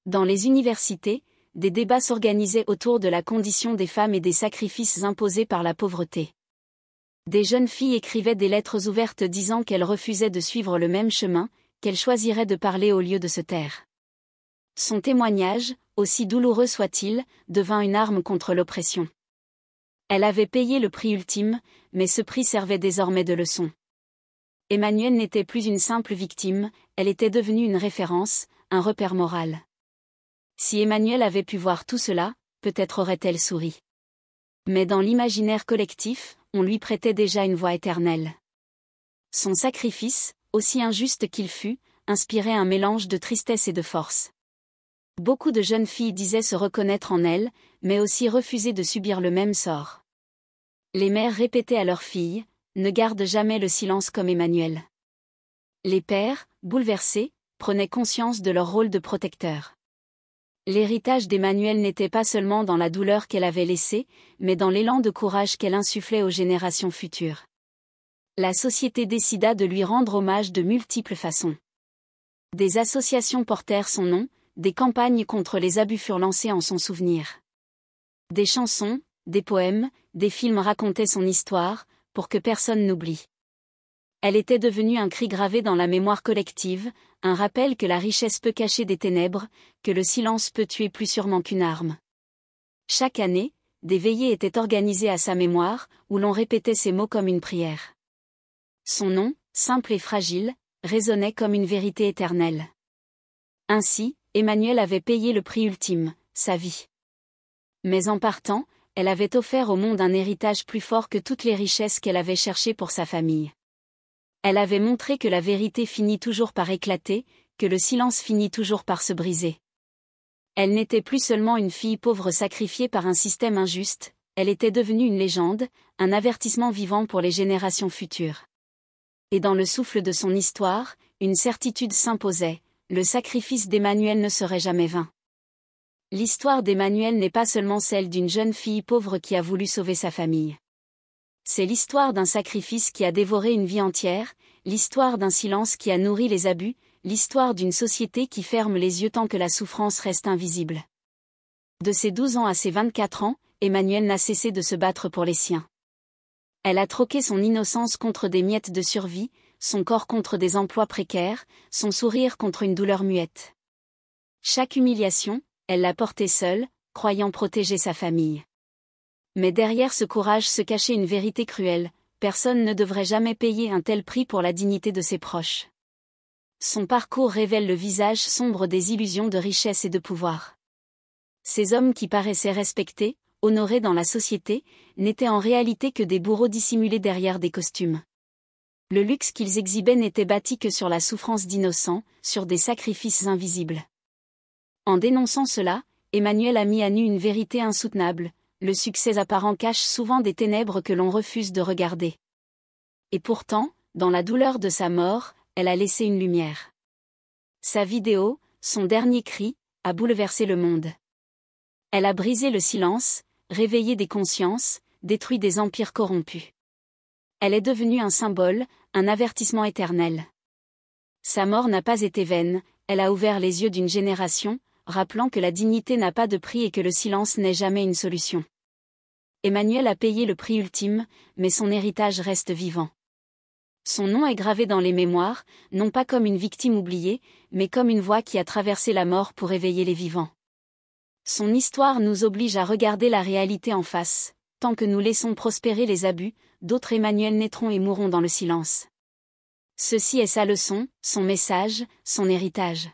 Dans les universités, des débats s'organisaient autour de la condition des femmes et des sacrifices imposés par la pauvreté. Des jeunes filles écrivaient des lettres ouvertes disant qu'elles refusaient de suivre le même chemin, qu'elles choisiraient de parler au lieu de se taire. Son témoignage, aussi douloureux soit-il, devint une arme contre l'oppression. Elle avait payé le prix ultime, mais ce prix servait désormais de leçon. Emmanuel n'était plus une simple victime, elle était devenue une référence, un repère moral. Si Emmanuel avait pu voir tout cela, peut-être aurait-elle souri. Mais dans l'imaginaire collectif, on lui prêtait déjà une voix éternelle. Son sacrifice, aussi injuste qu'il fût, inspirait un mélange de tristesse et de force. Beaucoup de jeunes filles disaient se reconnaître en elle, mais aussi refuser de subir le même sort. Les mères répétaient à leurs filles, ne garde jamais le silence comme Emmanuel. Les pères, bouleversés, prenaient conscience de leur rôle de protecteur. L'héritage d'Emmanuel n'était pas seulement dans la douleur qu'elle avait laissée, mais dans l'élan de courage qu'elle insufflait aux générations futures. La société décida de lui rendre hommage de multiples façons. Des associations portèrent son nom, des campagnes contre les abus furent lancées en son souvenir. Des chansons, des poèmes, des films racontaient son histoire, pour que personne n'oublie. Elle était devenue un cri gravé dans la mémoire collective, un rappel que la richesse peut cacher des ténèbres, que le silence peut tuer plus sûrement qu'une arme. Chaque année, des veillées étaient organisées à sa mémoire, où l'on répétait ses mots comme une prière. Son nom, simple et fragile, résonnait comme une vérité éternelle. Ainsi, Emmanuel avait payé le prix ultime, sa vie. Mais en partant, elle avait offert au monde un héritage plus fort que toutes les richesses qu'elle avait cherchées pour sa famille. Elle avait montré que la vérité finit toujours par éclater, que le silence finit toujours par se briser. Elle n'était plus seulement une fille pauvre sacrifiée par un système injuste, elle était devenue une légende, un avertissement vivant pour les générations futures. Et dans le souffle de son histoire, une certitude s'imposait, le sacrifice d'Emmanuel ne serait jamais vain. L'histoire d'Emmanuel n'est pas seulement celle d'une jeune fille pauvre qui a voulu sauver sa famille. C'est l'histoire d'un sacrifice qui a dévoré une vie entière, l'histoire d'un silence qui a nourri les abus, l'histoire d'une société qui ferme les yeux tant que la souffrance reste invisible. De ses 12 ans à ses 24 ans, Emmanuel n'a cessé de se battre pour les siens. Elle a troqué son innocence contre des miettes de survie, son corps contre des emplois précaires, son sourire contre une douleur muette. Chaque humiliation, elle l'a portée seule, croyant protéger sa famille. Mais derrière ce courage se cachait une vérité cruelle, personne ne devrait jamais payer un tel prix pour la dignité de ses proches. Son parcours révèle le visage sombre des illusions de richesse et de pouvoir. Ces hommes qui paraissaient respectés, honorés dans la société, n'étaient en réalité que des bourreaux dissimulés derrière des costumes. Le luxe qu'ils exhibaient n'était bâti que sur la souffrance d'innocents, sur des sacrifices invisibles. En dénonçant cela, Emmanuel a mis à nu une vérité insoutenable, le succès apparent cache souvent des ténèbres que l'on refuse de regarder. Et pourtant, dans la douleur de sa mort, elle a laissé une lumière. Sa vidéo, son dernier cri, a bouleversé le monde. Elle a brisé le silence, réveillé des consciences, détruit des empires corrompus. Elle est devenue un symbole, un avertissement éternel. Sa mort n'a pas été vaine, elle a ouvert les yeux d'une génération, rappelant que la dignité n'a pas de prix et que le silence n'est jamais une solution. Emmanuel a payé le prix ultime, mais son héritage reste vivant. Son nom est gravé dans les mémoires, non pas comme une victime oubliée, mais comme une voix qui a traversé la mort pour éveiller les vivants. Son histoire nous oblige à regarder la réalité en face. Tant que nous laissons prospérer les abus, d'autres Emmanuel naîtront et mourront dans le silence. Ceci est sa leçon, son message, son héritage.